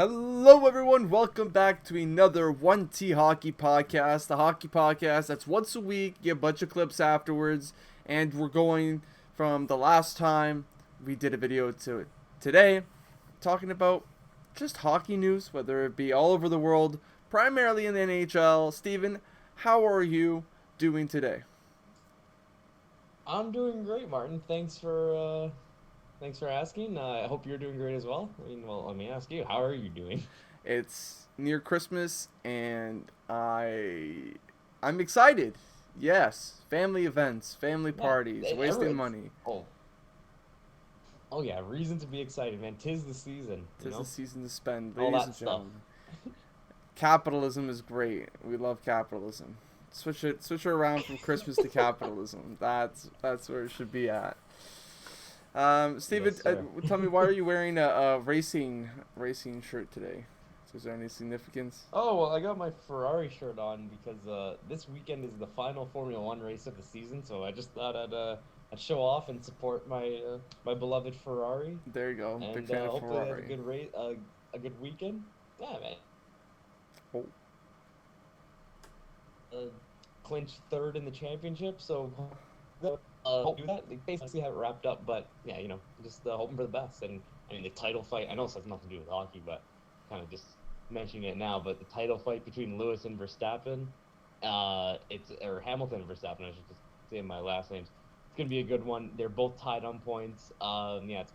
Hello, everyone. Welcome back to another 1T Hockey Podcast. The hockey podcast that's once a week, get a bunch of clips afterwards, and we're going from the last time we did a video to today, talking about just hockey news, whether it be all over the world, primarily in the NHL. Steven, how are you doing today? I'm doing great, Martin. Thanks for asking. I hope you're doing great as well. Let me ask you, how are you doing? It's near Christmas, and I'm excited. Yes, family events, family Yeah, parties, wasting it's money. oh yeah, reason to be excited, man. Tis the season, Tis the season to spend, all ladies and that stuff. gentlemen. Capitalism is great. We love capitalism. Switch it around from Christmas to capitalism. That's where it should be at. Yes, Steven, sir. tell me, why are you wearing a racing shirt today? Is there any significance? Oh well, I got my Ferrari shirt on because this weekend is the final Formula One race of the season, so I just thought I'd show off and support my beloved Ferrari, There you go. Big and fan of hopefully they have a Ferrari. good race, a good weekend. Yeah, man. Oh, uh, clinch third in the championship. So hope do that. They basically have it wrapped up, but yeah, just hoping for the best. And I mean, the title fight. I know this has nothing to do with hockey, but kind of just mentioning it now. But the title fight between Lewis and Verstappen, it's or Hamilton and Verstappen. I should just say my last names. It's gonna be a good one. They're both tied on points. Yeah, that's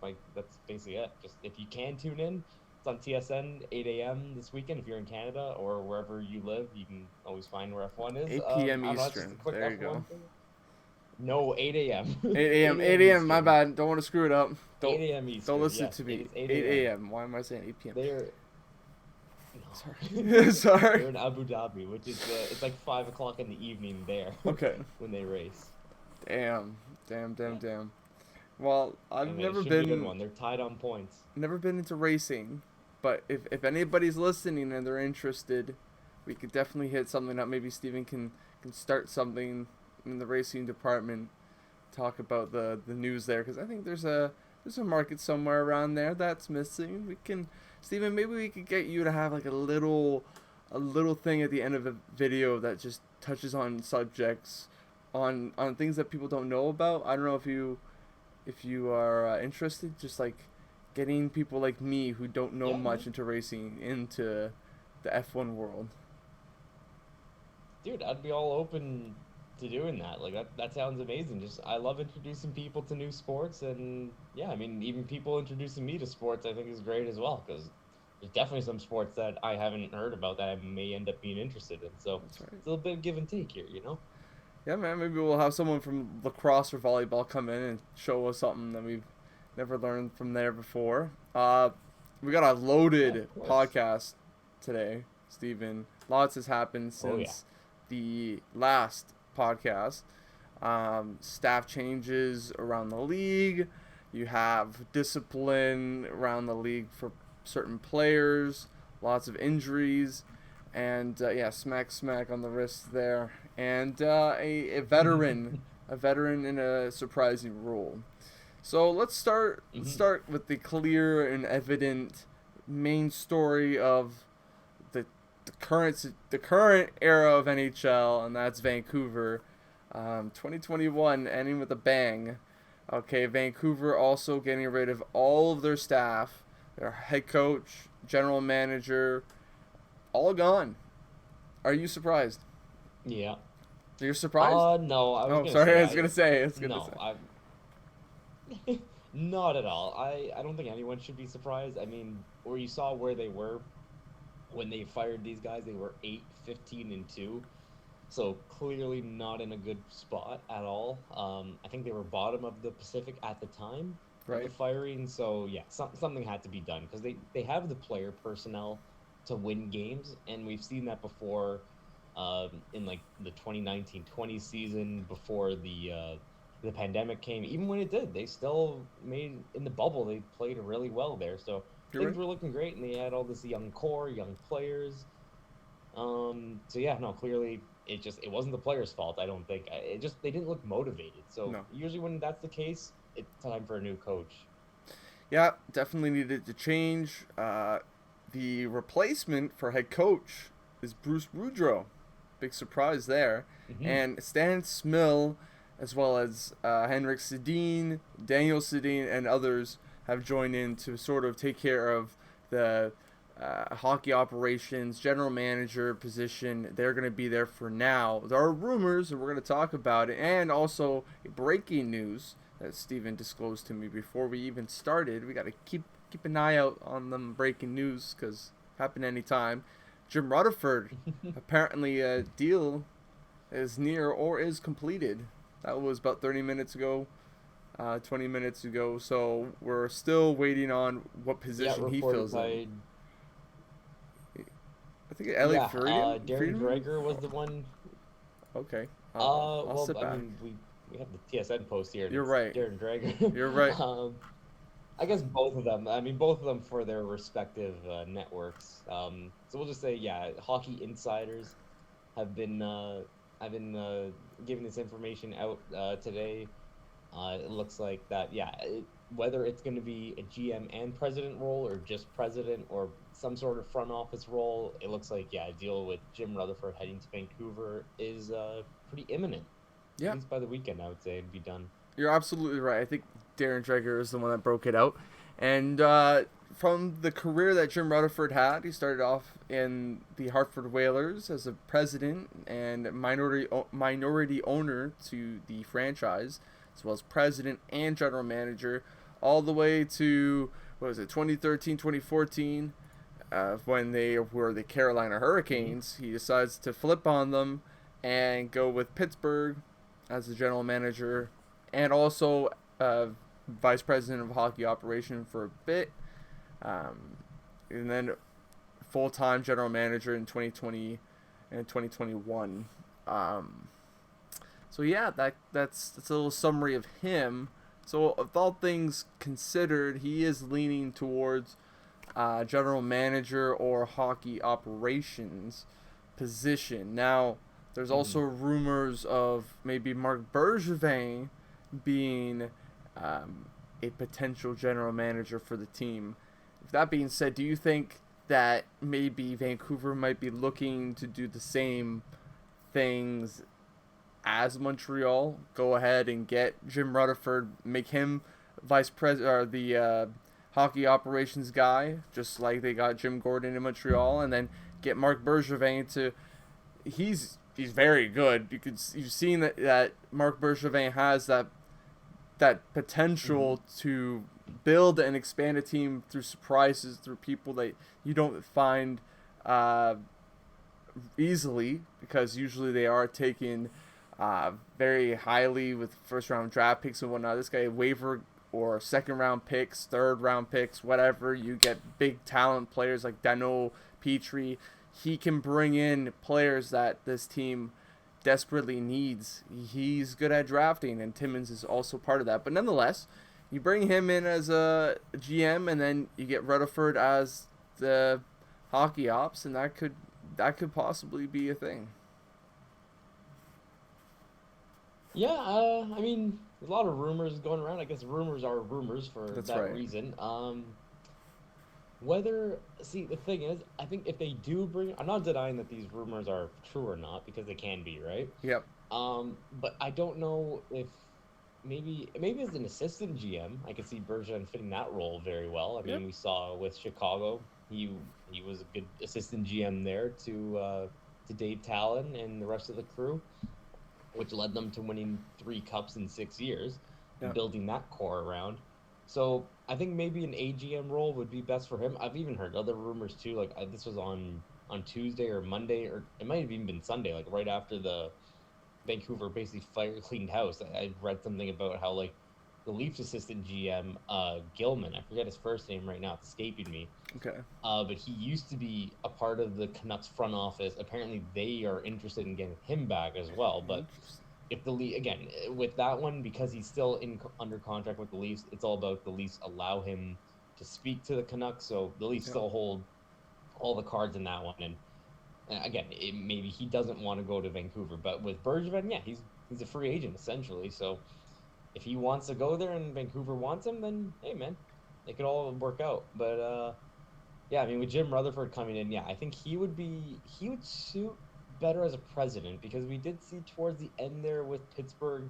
basically it. Just if you can tune in, it's on TSN 8 a.m. this weekend. If you're in Canada or wherever you live, you can always find where F1 is. 8 p.m. I don't know. It's just a Eastern. quick There you F1 go. thing. No, 8 a.m. 8 a.m. 8 a.m. 8 a.m. My Eastern. bad. Don't want to screw it up. Don't 8 a.m. don't Eastern. listen Yes, to it me. is 8 8 a.m. a.m. Why am I saying 8 p.m.? They're Sorry. no. Sorry. They're in Abu Dhabi, which is it's like 5 o'clock in the evening there Okay. when they race. Damn. Damn. Damn. Yeah, Damn. Well, I I've mean it never should be a good been one. They're tied on points. never been into racing, but if anybody's listening and they're interested, we could definitely hit something up. Maybe Steven can start something in the racing department. Talk about the news there, because I think there's a market somewhere around there that's missing. We can, Steven, maybe we could get you to have like a little thing at the end of a video that just touches on subjects on things that people don't know about. I don't know if you are interested, just like getting people like me who don't know Yeah, much man. into racing into the F1 world. Dude, I'd be all open to doing that. Like that sounds amazing. Just I love introducing people to new sports, and yeah, I mean even people introducing me to sports I think is great as well because there's definitely some sports that I haven't heard about that I may end up being interested in. So That's right. it's a little bit of give and take here. Yeah, man. Maybe we'll have someone from lacrosse or volleyball come in and show us something that we've never learned from there before. We got a Yeah, loaded of course. podcast today, Steven. Lots has happened Oh yeah. since the last podcast. Staff changes around the league. You have discipline around the league for certain players. Lots of injuries, and yeah, smack on the wrist there, and a veteran, a veteran in a surprising role. So let's start. Let's Hmm. start with the clear and evident main story of the the current era of NHL, and that's Vancouver. 2021 ending with a bang. Okay, Vancouver also getting rid of all of their staff, their head coach, general manager, all gone. Are you surprised? Yeah. You're surprised? No, I was Oh, gonna sorry. say I was gonna say. I was gonna say. no, I not at all. I don't think anyone should be surprised. I mean, or you saw where they were when they fired these guys. They were 8-15-2. So clearly not in a good spot at all. I think they were bottom of the Pacific at the time of the Right. firing. So yeah, something had to be done because they have the player personnel to win games, and we've seen that before in like the 2019-20 season before the pandemic came. Even when it did, they still made in the bubble. They played really well there. So You're things right. were looking great, and they had all this young core, young players. So yeah, no, clearly it wasn't the players' fault. I don't think it just they didn't look motivated. So No. usually when that's the case, it's time for a new coach. Yeah, definitely needed to change. the replacement for head coach is Bruce Boudreau. Big surprise there. Mm-hmm. And Stan Smill, as well as Henrik Sedin, Daniel Sedin, and others have joined in to sort of take care of the hockey operations, general manager position. They're going to be there for now. There are rumors, and we're going to talk about it, and also breaking news that Steven disclosed to me before we even started. We got to keep an eye out on them breaking news because happen anytime. Jim Rutherford, apparently a deal is near or is completed. That was about 30 minutes ago, 20 minutes ago. So we're still waiting on what position he fills in. I think Elliot Friedman. Darren Dreger was the one. Okay. Well, sit back. I mean, we have the TSN post here. You're right. Darren Dreger. You're right. I guess both of them. I mean, both of them for their respective networks. So we'll just say, yeah, hockey insiders have been giving this information out today. It looks like that, whether it's going to be a GM and president role or just president or some sort of front office role, it looks like, a deal with Jim Rutherford heading to Vancouver is pretty imminent. Yeah. At least by the weekend, I would say it'd be done. You're absolutely right. I think Darren Dreger is the one that broke it out. And from the career that Jim Rutherford had, he started off in the Hartford Whalers as a president and minority owner to the franchise, as well as president and general manager, all the way to, 2013, 2014, when they were the Carolina Hurricanes. He decides to flip on them and go with Pittsburgh as the general manager and also vice president of hockey operation for a bit, and then full-time general manager in 2020 and 2021. So yeah, that's a little summary of him. So with all things considered, he is leaning towards general manager or hockey operations position. Now, there's also rumors of maybe Marc Bergevin being a potential general manager for the team. With that being said, do you think that maybe Vancouver might be looking to do the same things as Montreal? Go ahead and get Jim Rutherford, make him vice president or the hockey operations guy, just like they got Jim Gordon in Montreal, and then get Marc Bergevin to. He's very good. You've seen that Marc Bergevin has that potential to build and expand a team through surprises, through people that you don't find easily, because usually they are taken very highly with first round draft picks and whatnot. This guy waiver or second round picks, third round picks, whatever. You get big talent players like Dano, Petrie. He can bring in players that this team desperately needs. He's good at drafting, and Simmons is also part of that. But nonetheless, you bring him in as a GM, and then you get Rutherford as the hockey ops, and that could possibly be a thing. Yeah, I mean, there's a lot of rumors going around. I guess rumors are rumors for that reason. The thing is, I think if they do bring, I'm not denying that these rumors are true or not, because they can be, right? Yep. But I don't know if maybe as an assistant GM, I could see Bergeron fitting that role very well. I mean, we saw with Chicago, he was a good assistant GM there to Dave Talon and the rest of the crew, which led them to winning 3 cups in 6 years, and building that core around. So I think maybe an AGM role would be best for him. I've even heard other rumors too. Like this was on Tuesday or Monday, or it might have even been Sunday. Like right after the Vancouver basically cleaned house, I read something about how like the Leafs assistant GM Gilman, I forget his first name right now, it's escaping me. Okay. But he used to be a part of the Canucks front office. Apparently, they are interested in getting him back as well. But if the Leafs, again, with that one, because he's still under contract with the Leafs, it's all about the Leafs allow him to speak to the Canucks. So the Leafs still hold all the cards in that one. And again, maybe he doesn't want to go to Vancouver. But with Bergevin, he's a free agent essentially. So if he wants to go there and Vancouver wants him, then hey man, it could all work out. But Yeah, I mean, with Jim Rutherford coming in, yeah, I think he would suit better as a president because we did see towards the end there with Pittsburgh,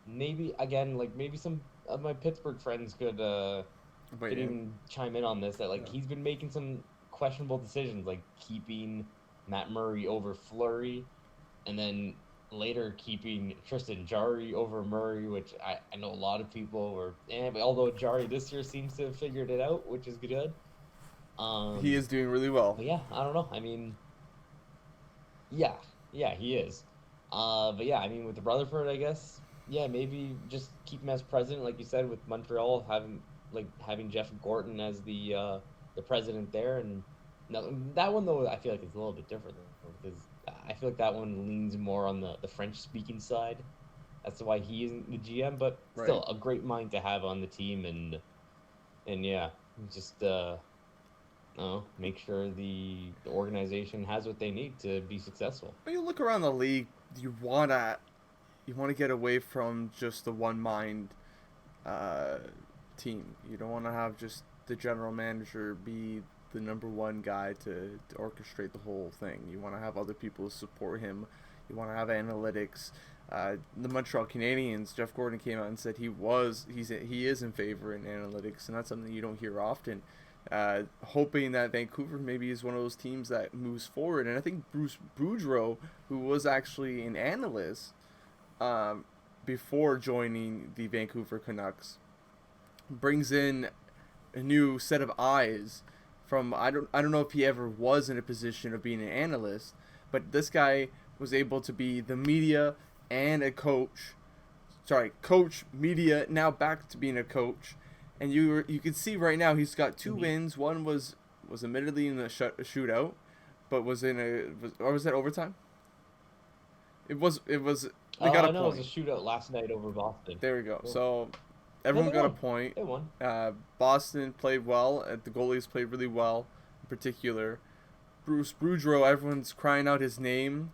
maybe again, like maybe some of my Pittsburgh friends Wait, could and even chime in on this that like yeah. he's been making some questionable decisions, like keeping Matt Murray over Fleury, and then later keeping Tristan Jarry over Murray, which I know a lot of people were, but although Jarry this year seems to have figured it out, which is good. He Um, is doing really well. but yeah, I don't know. I mean, yeah, yeah, he is. But yeah, I mean, with the Rutherford, I guess, yeah, maybe just keep him as president, like you said, with Montreal having Jeff Gorton as the president there, and no, that one though I feel like it's a little bit different though, because I feel like that one leans more on the French speaking side. That's why he isn't the GM, but Right. still a great mind to have on the team, and yeah, just make sure the organization has what they need to be successful. When you look around the league, you wanna get away from just the one mind uh, team. You don't want to have just the general manager be the number one guy to orchestrate the whole thing. You want to have other people support him. You want to have analytics. The Montreal Canadiens, Jeff Gordon came out and said he is in favor in analytics, and that's something you don't hear often. Hoping that Vancouver maybe is one of those teams that moves forward, and I think Bruce Boudreau, who was actually an analyst um, before joining the Vancouver Canucks, brings in a new set of eyes from I don't know if he ever was in a position of being an analyst, but this guy was able to be the media and a coach. Sorry, coach, media, now back to being a coach. And you can see right now he's got two Mm-hmm. wins. One was admittedly in a shootout, but was that overtime? It was they got a I know it was point. a shootout last night over Boston. There we go. Cool. So Yeah, everyone they got a won. point. They won. Boston played well. The goalies played really well, in particular. Bruce Boudreau, everyone's crying out his name.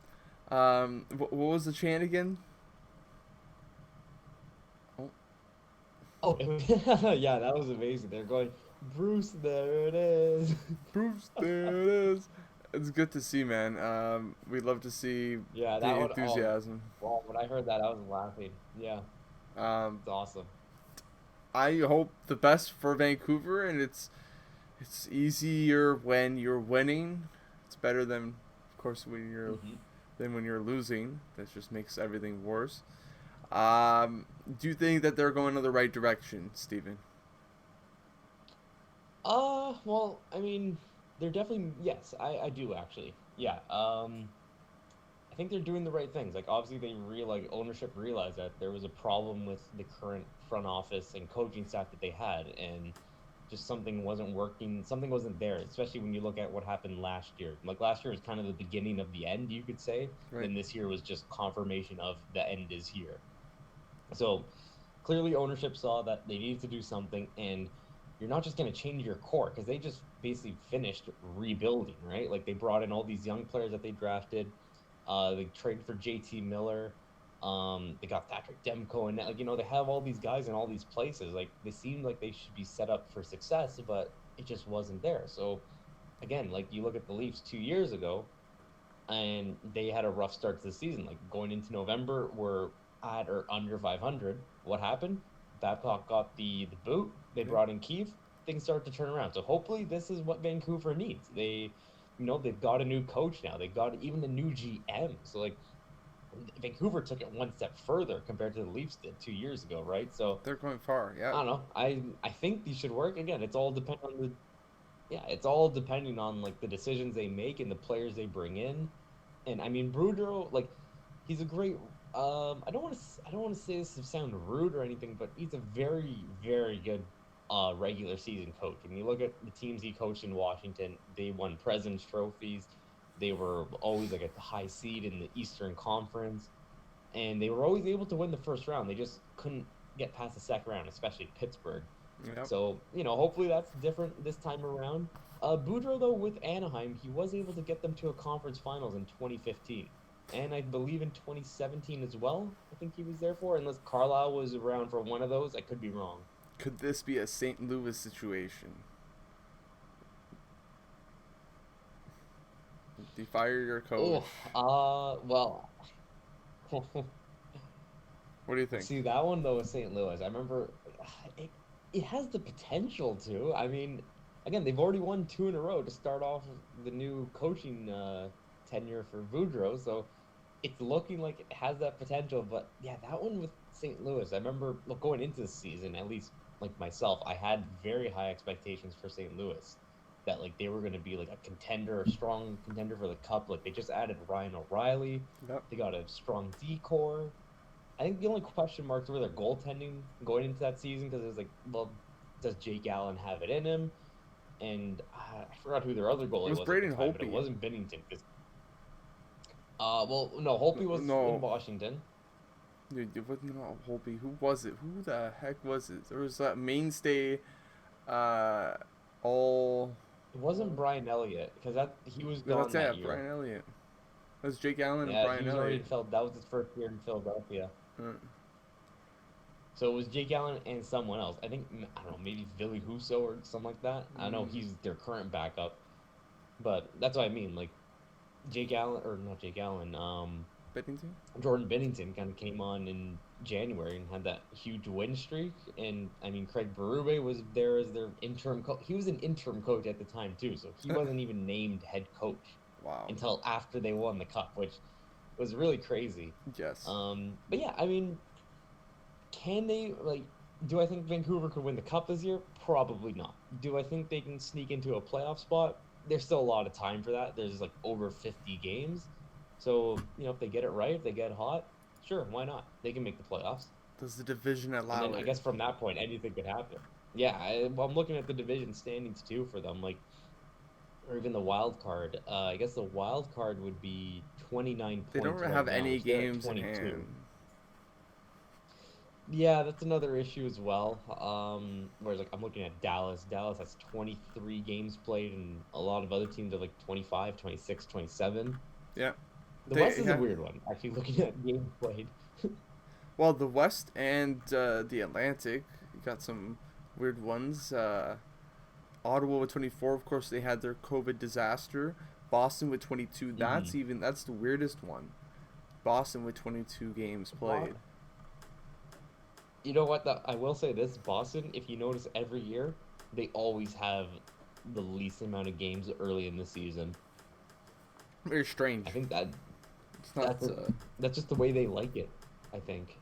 What was the chant again? Oh, Oh, yeah, that was amazing. They're going, Bruce, there it is. Bruce, there it is. It's good to see, man. We love to see Yeah, that the one. Oh, enthusiasm. well, when I heard that, I was laughing. Yeah, Um, it's awesome. I hope the best for Vancouver, and it's easier when you're winning. It's better than, of course, Hmm. when you're losing. That just makes everything worse. Do you think that they're going in the right direction, Steven? Well, I mean, they're definitely yes, I do actually. Yeah. I think they're doing the right things. Like obviously ownership realized that there was a problem with the current front office and coaching staff that they had and just something wasn't working, something wasn't there, especially when you look at what happened last year. Like last year was kind of the beginning of the end, you could say. Right. Then this year was just confirmation of the end is here. So clearly ownership saw that they needed to do something and you're not just going to change your core because they just basically finished rebuilding, right? Like they brought in all these young players that they drafted. They traded for JT Miller. They got Patrick Demko, and like they have all these guys in all these places. Like they seemed like they should be set up for success, but it just wasn't there. So again, like you look at the Leafs 2 years ago, and they had a rough start to the season. Like going into November, we're at or under 500. What happened? Babcock got the boot. They Yeah. brought in Keefe. Things start to turn around. So hopefully, this is what Vancouver needs. They've got a new coach now. They've got even a new GM. So like Vancouver took it one step further compared to the Leafs did 2 years ago, right? So They're going far. Yeah. I don't know. I think these should work. Again, it's all depending on the yeah, it's all depending on like the decisions they make and the players they bring in. And I mean, Boudreaux, like, he's a great. I don't want to say this to sound rude or anything, but he's a very, very good regular season coach. When you look at the teams he coached in Washington, they won Presidents trophies. They were always like at the high seed in the Eastern Conference, and they were always able to win the first round. They just couldn't get past the second round, especially Pittsburgh. Yep. So, hopefully that's different this time around. Boudreaux, though, with Anaheim, he was able to get them to a conference finals in 2015. And I believe in 2017 as well. I think he was there for, unless Carlisle was around for one of those. I could be wrong. Could this be a St. Louis situation? Do you fire your coach? Well, What do you think? see that one though with St. Louis. I remember it, it has the potential to. I mean, again, they've already won 2 in a row to start off the new coaching tenure for Boudreaux, so it's looking like it has that potential. But yeah, that one with St. Louis, I remember going into the season, at least like myself, I had very high expectations for St. Louis. That like they were going to be like a contender, a strong contender for the cup. Like they just added Ryan O'Reilly. Yep. They got a strong decor. I think the only question marks were their goaltending going into that season because it was like, well, does Jake Allen have it in him? And I forgot who their other It goalie was was at Braden the time, but it Holtby. wasn't Bennington. Well, no, Holtby was No. in Washington. Dude, it wasn't Holtby. Who was it? Who the heck was it? There was that mainstay, uh, all. It wasn't Brian Elliott because he was No, gone that's that it. year. Brian Elliott. That was Jake Allen and Yeah, Brian he was already in Elliott. Phil. That was his first year in Philadelphia. Uh, So it was Jake Allen and someone else. I think I don't know, maybe Billy Huso or something like that. I know he's their current backup, but that's what I mean. Like Jake Allen or not Jake Allen. Bennington? Jordan Bennington kind of came on in January and had that huge win streak. And I mean, Craig Berube was there as their interim coach. He was an interim coach at the time too, so he wasn't even named head coach Wow. until after they won the cup, which was really crazy. Yes. But yeah, I mean, can they like? Do I think Vancouver could win the cup this year? Probably not. Do I think they can sneak into a playoff spot? There's still a lot of time for that. There's like over 50 games. So, if they get it right, if they get hot, sure, why not? They can make the playoffs. Does the division And allow then I it? guess from that point, anything could happen. Yeah, well, I'm looking at the division standings too for them, like, or even the wild card. I guess the wild card would be 29 They points don't right have now, any which they're at games in 22. hand. Yeah, that's another issue as well. Whereas like I'm looking at Dallas. Dallas has 23 games played, and a lot of other teams have like 25, 26, 27. Yeah. The They- West is yeah. a weird one, actually, looking at games played. Well, the West and the Atlantic got some weird ones. Ottawa with 24, of course, they had their COVID disaster. Boston with 22. That's the weirdest one. Boston with 22 games played. You know what? I will say this: Boston, if you notice, every year they always have the least amount of games early in the season. Very strange. I think that It's not. that's just the way they like it. I think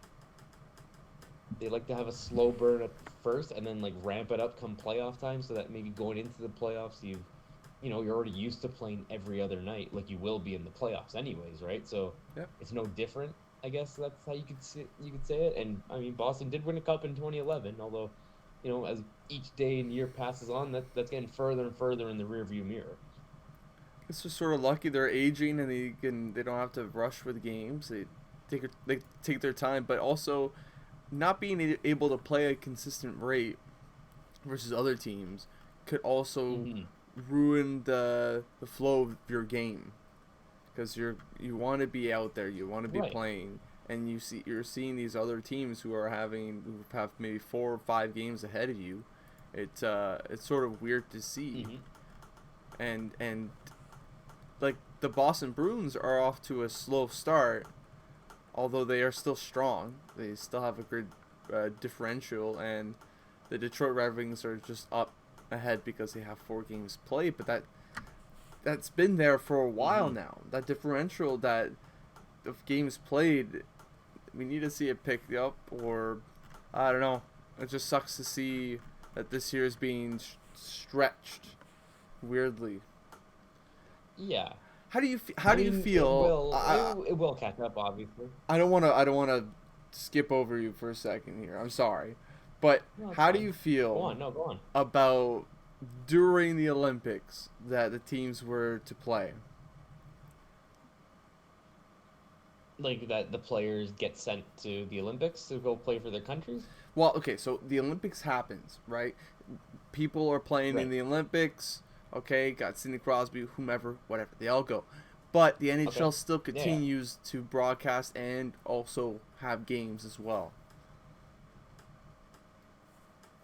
they like to have a slow burn at first and then like ramp it up come playoff time, so that maybe going into the playoffs you're already used to playing every other night, like you will be in the playoffs anyways, right? So Yep. it's no different. I guess that's how you could say it. And I mean, Boston did win a cup in 2011, although, as each day and year passes on, that's getting further and further in the rearview mirror. It's just sort of lucky they're aging and they don't have to rush with games. They take their time, but also not being able to play a consistent rate versus other teams could also ruin the flow of your game, because you want to be out there, you want to be Right. playing, and you're seeing these other teams who have maybe 4 or 5 games ahead of you. It's sort of weird to see, and like the Boston Bruins are off to a slow start, although they are still strong. They still have a good differential, and the Detroit Red Wings are just up ahead because they have 4 games played. But that's been there for a while now. That differential of games played, we need to see it pick up, or I don't know. It just sucks to see that this year is being stretched weirdly. Yeah. How do you It feel? it will catch up, obviously. I don't want to skip over you for a second here. I'm sorry. But No, it's how do fine. you feel Go on. about during the Olympics that the teams were to play? Like that the players get sent to the Olympics to go play for their countries? Well, okay, so the Olympics happens, right? People are playing in Right. the Olympics. Okay, got Sidney Crosby, whomever, whatever. They all go. But the NHL Okay. still Yeah. continues to broadcast and also have games as well.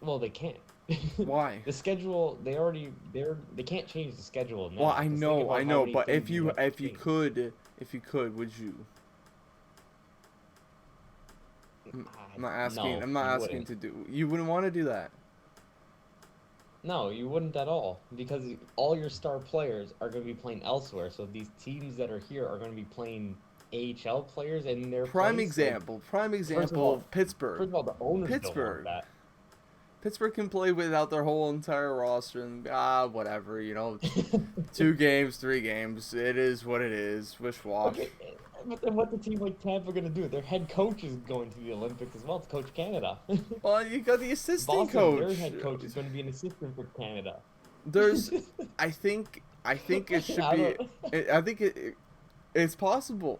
Well, they can't. Why? The schedule, they can't change the schedule Well, now. I Just think know, about I how know, many but things you have to change. if you could, would you? I'm not asking. No, I'm not you asking wouldn't. to do. You wouldn't want to do that. No, you wouldn't at all because all your star players are going to be playing elsewhere. So these teams that are here are going to be playing AHL players in their place. Like, Prime first of example. all, Pittsburgh. first of all, the owners don't want Pittsburgh. that. Pittsburgh can play without their whole entire roster and whatever. 2 games, 3 games. It is what it is. Wish wash. Okay, but then what's a team like Tampa going to do? Their head coach is going to the Olympics as well to coach Canada. Well, you got the assistant Boston, their coach. head coach is going to be an assistant for Canada. There's, I think it should I be. don't. I think it's possible.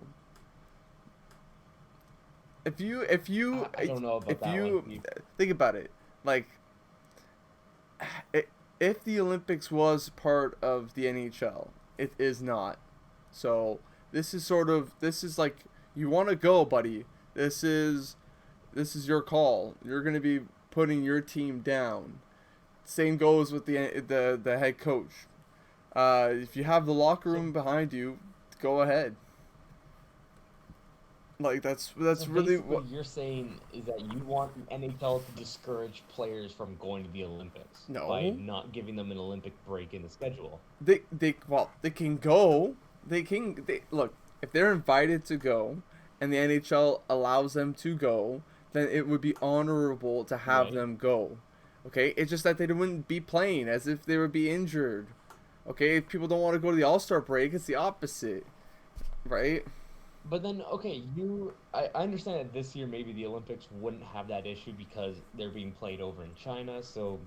I don't know about if that one, you Steve. think about it, like, if the Olympics was part of the NHL, it is not. So this is like, you want to go, buddy. This is your call. You're gonna be putting your team down. Same goes with the head coach. If you have the locker So, room behind you, go ahead. Like, so that's really basically, what. you're saying is that you want the NHL to discourage players from going to the Olympics by No, not giving them an Olympic break in the schedule. they can go. They look, if they're invited to go, and the NHL allows them to go, then it would be honorable to have Right. them go. Okay, it's just that they wouldn't be playing as if they would be injured. Okay, if people don't want to go to the All-Star break, it's the opposite, right? But then, okay, I understand that this year maybe the Olympics wouldn't have that issue because they're being played over in China, so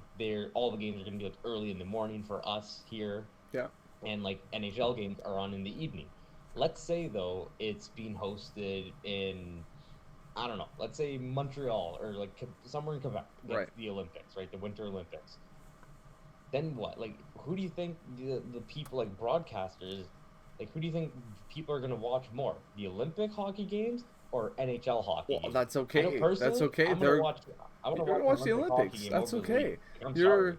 all the games are going to be like early in the morning for us here, Yeah. and like NHL games are on in the evening. Let's say though it's being hosted in, I don't know, let's say Montreal or like somewhere in Quebec Right. gets the Olympics, right? The Winter Olympics. Then what? Like, who do you think the people like broadcasters, like who do you think people are gonna watch more? The Olympic hockey games or NHL hockey Well, games? that's I know okay. That's personally, okay. I'm gonna watch. I want to You're watch gonna an watch the Olympic hockey Olympics. game That's over the league. okay. Like, I'm You're sorry.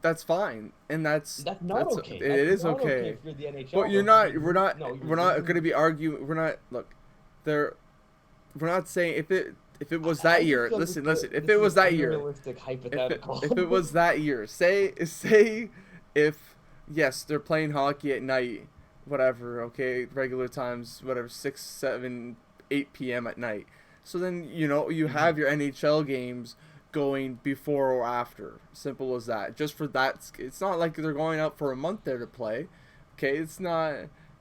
That's fine, and That's not okay. it That's is not okay okay. if you're the But NHL you're though. not. You're We're not losing. gonna be arguing. We're not. Look, there. We're not saying if it was I that just year. feel Listen, listen. If this it is was an that year, unrealistic hypothetical. if it was that year, say if yes, they're playing hockey at night, whatever. Okay, regular times, whatever, 6, 7, 8 p.m. at night. So then you Mhm. have your NHL games going before or after. Simple as that. Just for that, it's not like they're going out for a month there to play. Okay, it's not.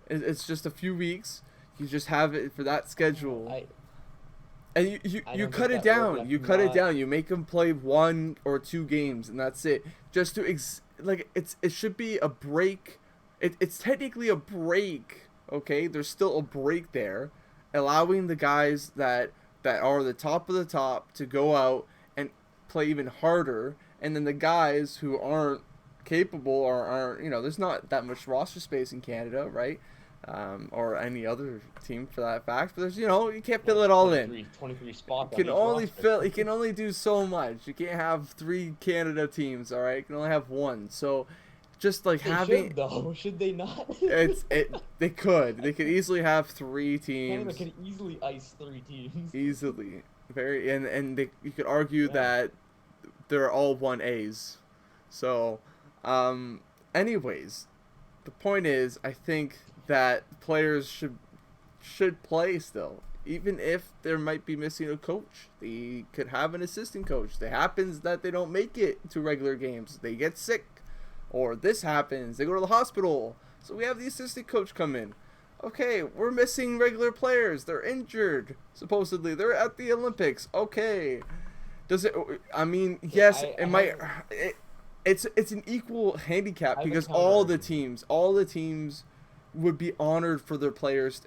It's just a few weeks. You just have it for that schedule. I And you I you don't cut think it that works. down. That's You cut it not. down. You make them play 1 or 2 games, and that's it. Just to like, it should be a break. It's technically a break. Okay, there's still a break there, allowing the guys that are the top of the top to go out and play even harder, and then the guys who aren't capable or aren't, there's not that much roster space in Canada, right? Or any other team for that fact. But there's, you can't fill Well, it all in. 23 You spots on can each only roster. fill. You can only do so much. You can't have 3 Canada teams. All right, you can only have one. So, just like They having should though, should they not? they could easily have 3 Canada teams could easily ice 3 teams. easily. You could argue Yeah. that they're all 1As. So, anyways, the point is, I think that players should play still, even if there might be missing a coach. They could have an assistant coach. It happens that they don't make it to regular games. They get sick, or this happens. They go to the hospital. So we have the assistant coach come in. Okay, we're missing regular players. They're injured. Supposedly, they're at the Olympics. Okay, does it? I mean, yes, I it might. have, It's an equal handicap I have a because counter argument. all the teams would be honored for their players.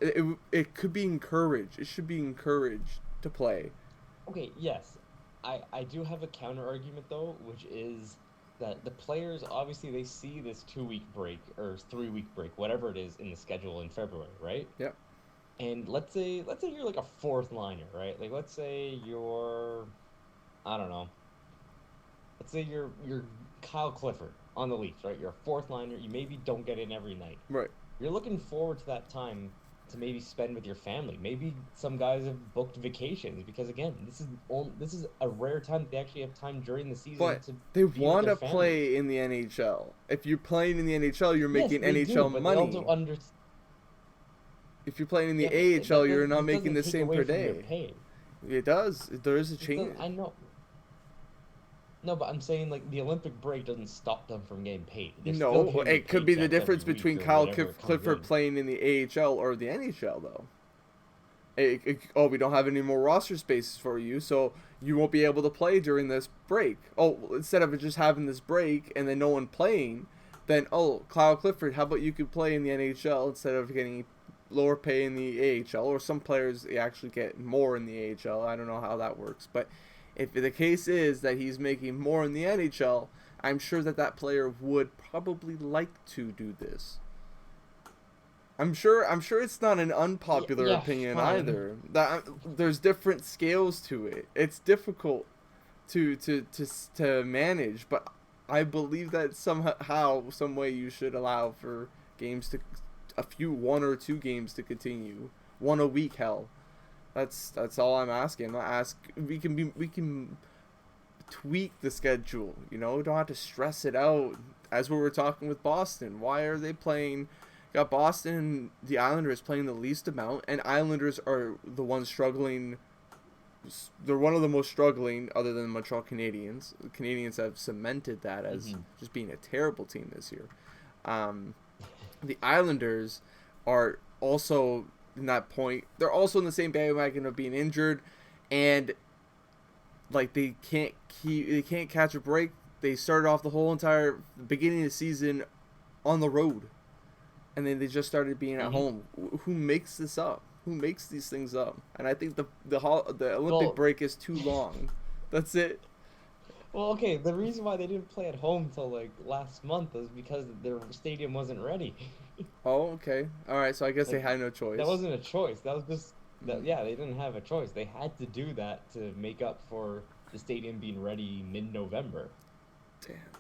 It could be encouraged. It should be encouraged to play. Okay, yes. I do have a counter argument though, which is that the players obviously they see this 2 week break or 3 week break, whatever it is in the schedule in February, right? Yep. And let's say you're like a fourth liner, right? Like let's say you're I don't know, let's say you're Kyle Clifford on the Leafs, right? You're a fourth liner. You maybe don't get in every night. Right. You're looking forward to that time to maybe spend with your family. Maybe some guys have booked vacations because again, this is a rare time that they actually have time during the season But to they be with want their to families. play in the NHL. If you're playing in the NHL, you're Yes, making they do, NHL but they also money. If you're playing in the yeah, but AHL, you're not that making doesn't the take same away per from your day. pay. It does. There is a It does, change. I know. No, but I'm saying like the Olympic break doesn't stop them from getting paid. They're still No, getting their it could be the paychecks every difference week between or Kyle whatever it comes Clifford in. playing in the AHL or the NHL, though. Oh, we don't have any more roster spaces for you, so you won't be able to play during this break. Oh, instead of just having this break and then no one playing, then, oh, Kyle Clifford, how about you could play in the NHL instead of getting lower pay in the AHL? Or some players they actually get more in the AHL. I don't know how that works. But if the case is that he's making more in the NHL, I'm sure that that player would probably like to do this. I'm sure it's not an Yeah, unpopular yeah, opinion fine. either. That there's different scales to it. It's difficult to manage, but I believe that somehow some way you should allow for games to one or two games to continue. One a week, hell. That's all I'm asking. We can tweak the schedule, you know? We don't have to stress it out. As we were talking with Boston, why are they playing got Boston and the Islanders playing the least amount, and Islanders are the ones struggling. They're one of the most struggling, other than the Montreal Canadiens. The Canadiens have cemented that as Hmm. just being a terrible team this year. Um, the Islanders are also in that point. They're also in the same bandwagon of being injured, and like they can't catch a break. They started off the whole entire beginning of the season on the road, and then they just started being at Hmm. home. Who makes this up? Who makes these things up? And I think the Olympic Well, break is too long. That's it. well, okay. The reason why they didn't play at home till like last month is because their stadium wasn't ready. Oh, okay. All right. So I guess they Like had no that choice. wasn't a choice. That was just that. Mm, Yeah, they didn't have a choice. They had to do that to make up for the stadium being ready mid-November. damn.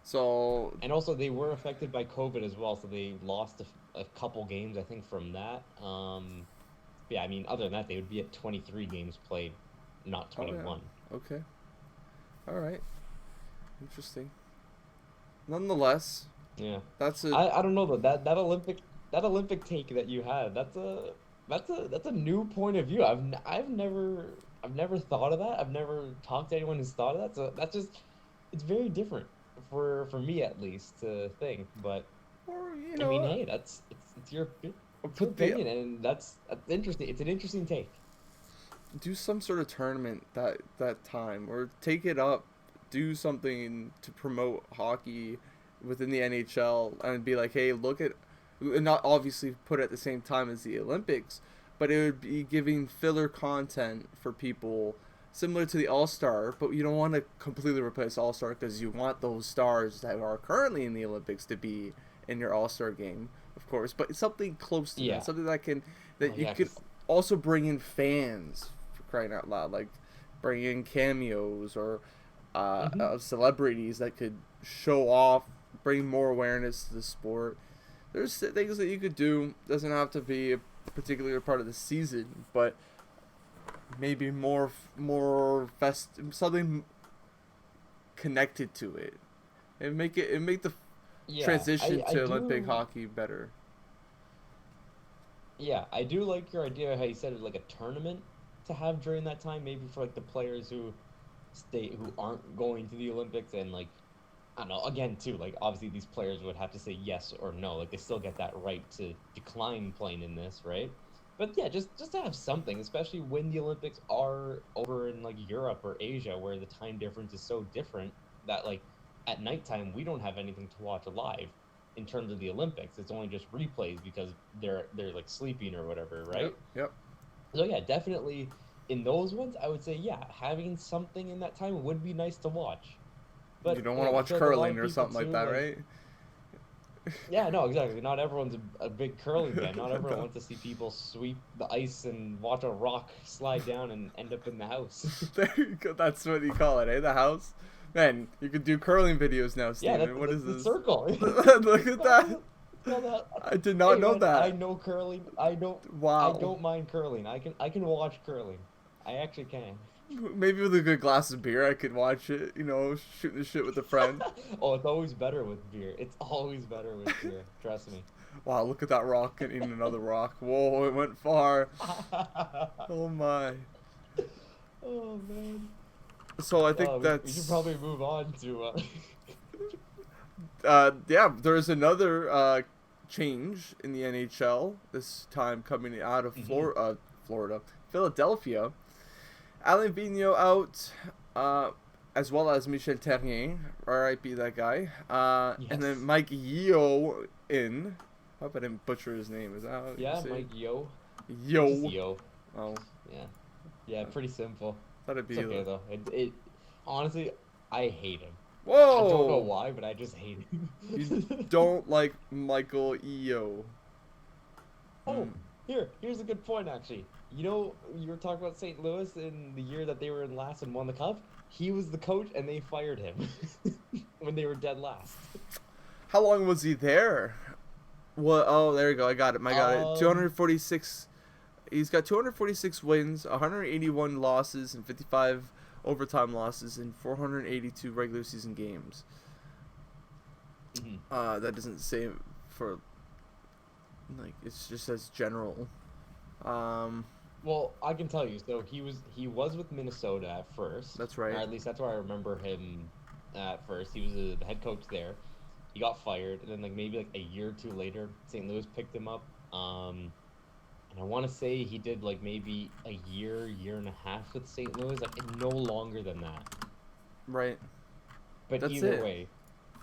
So And also, they were affected by COVID as well, so they lost a couple games, I think, from that. Yeah, I mean, other than that, they would be at 23 games played, not oh yeah. 21. Okay. All right. Interesting. Nonetheless, Yeah, that's a I don't know though. That Olympic take that you had, that's a new point of view. I've never thought of that. I've never talked to anyone who's thought of that. So that's just it's very different for me at least to think. But or you I know mean, what? hey, I'll it's your put the opinion, and that's interesting. It's an interesting take. do some sort of tournament that time or take it up, do something to promote hockey within the NHL and be like, hey, look at, not obviously put it at the same time as the Olympics, but it would be giving filler content for people similar to the All Star, but you don't want to completely replace All Star because you want those stars that are currently in the Olympics to be in your All Star game, of course, but something close to that, Yeah. something Oh that you yeah, could because also bring in fans for crying out loud, like bring in cameos or celebrities that could show off, bring more awareness to the sport. There's things that you could do. Doesn't have to be a particular part of the season, but maybe more something connected to it, and make the yeah, transition I to Olympic do. hockey better. Yeah, I do like your idea how you said it like a tournament to have during that time, maybe for like the players who aren't going to the Olympics and like I don't know, again too, like obviously these players would have to say yes or no. Like they still get that right to decline playing in this, right? But yeah, just to have something, especially when the Olympics are over in like Europe or Asia where the time difference is so different that like at nighttime we don't have anything to watch live in terms of the Olympics. It's only just replays because they're like sleeping or whatever, Yep, right? yep. So yeah, definitely in those ones, I would say yeah, having something in that time would be nice to watch. You But don't want to again, I watch feel like a lot curling of or people something like too, that, like right? yeah, no, exactly. Not everyone's a big curling fan. Not everyone No. wants to see people sweep the ice and watch a rock slide down and end up in the house. There you go. That's what you call it, eh? The house. Man, you could do curling videos now, Yeah, Steven. What is the this? circle. Look at that. I did not know man, that. I know curling. I Wow. don't mind curling. I can watch curling. I actually can. Maybe with a good glass of beer, I could watch it. You know, shooting the shit with a friend. Oh, it's always better with beer. It's always better with beer. Trust me. Wow, look at that rock hitting another rock. Whoa, it went far. Oh my. Oh man. So I think we should probably move on to. Yeah, there's another change in the NHL. This time coming out of Florida, Philadelphia. Alain Vigneault out, as well as Michel Terrien. R.I.P. that guy. Yes. And then Mike Yeo in. I hope I didn't butcher his name. Is that how you say Mike Yeo. Yo. Just Yo. Oh. Yeah, pretty simple. That'd be It's okay though. It honestly, I hate him. Whoa! I don't know why, but I just hate him. You don't like Michael Yeo. Oh, here's a good point actually. You know, you were talking about St. Louis in the year that they were in last and won the cup. He was the coach, and they fired him when they were dead last. How long was he there? What? Oh, there you go. I got it. 246. He's got 246 wins, 181 losses, and 55 overtime losses in 482 regular season games. Mm-hmm. That doesn't say for, like, it's just as general. Well, I can tell you. So he was with Minnesota at first. That's right. Or at least that's where I remember him at first. He was the head coach there. He got fired, and then maybe a year or two later, St. Louis picked him up. And I want to say he did maybe a year and a half with St. Louis, no longer than that. Right. But That's either it. way,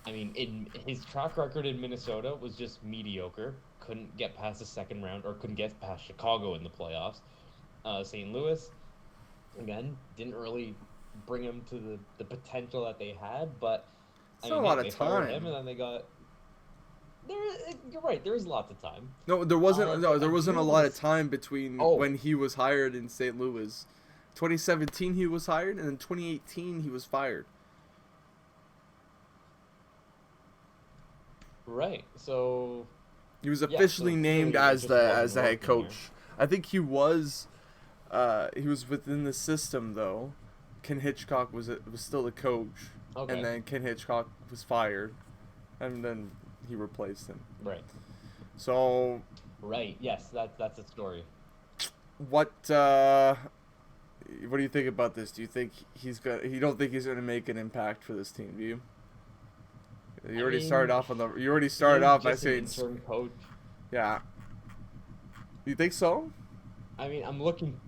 I mean, his track record in Minnesota was just mediocre. Couldn't get past the second round, or couldn't get past Chicago in the playoffs. St. Louis, again, didn't really bring him to the potential that they had, but It's not a lot of they fired him, time. and then they got. You're right. There is lots of time. No, there wasn't. No, there wasn't a lot of time between Oh. when he was hired in St. Louis. 2017 he was hired, and in 2018 he was fired. Right. So He was officially named clearly it as just the wasn't head working coach. I think he was within the system though. Ken Hitchcock was still the coach, Okay. and then Ken Hitchcock was fired, and then he replaced him. Right. So Right. Yes. That's a story. what do you think about this? Do you think you don't think he's gonna make an impact for this team, do you? You already started off by Just an saying, interim coach. yeah. You think so? I mean, I'm looking.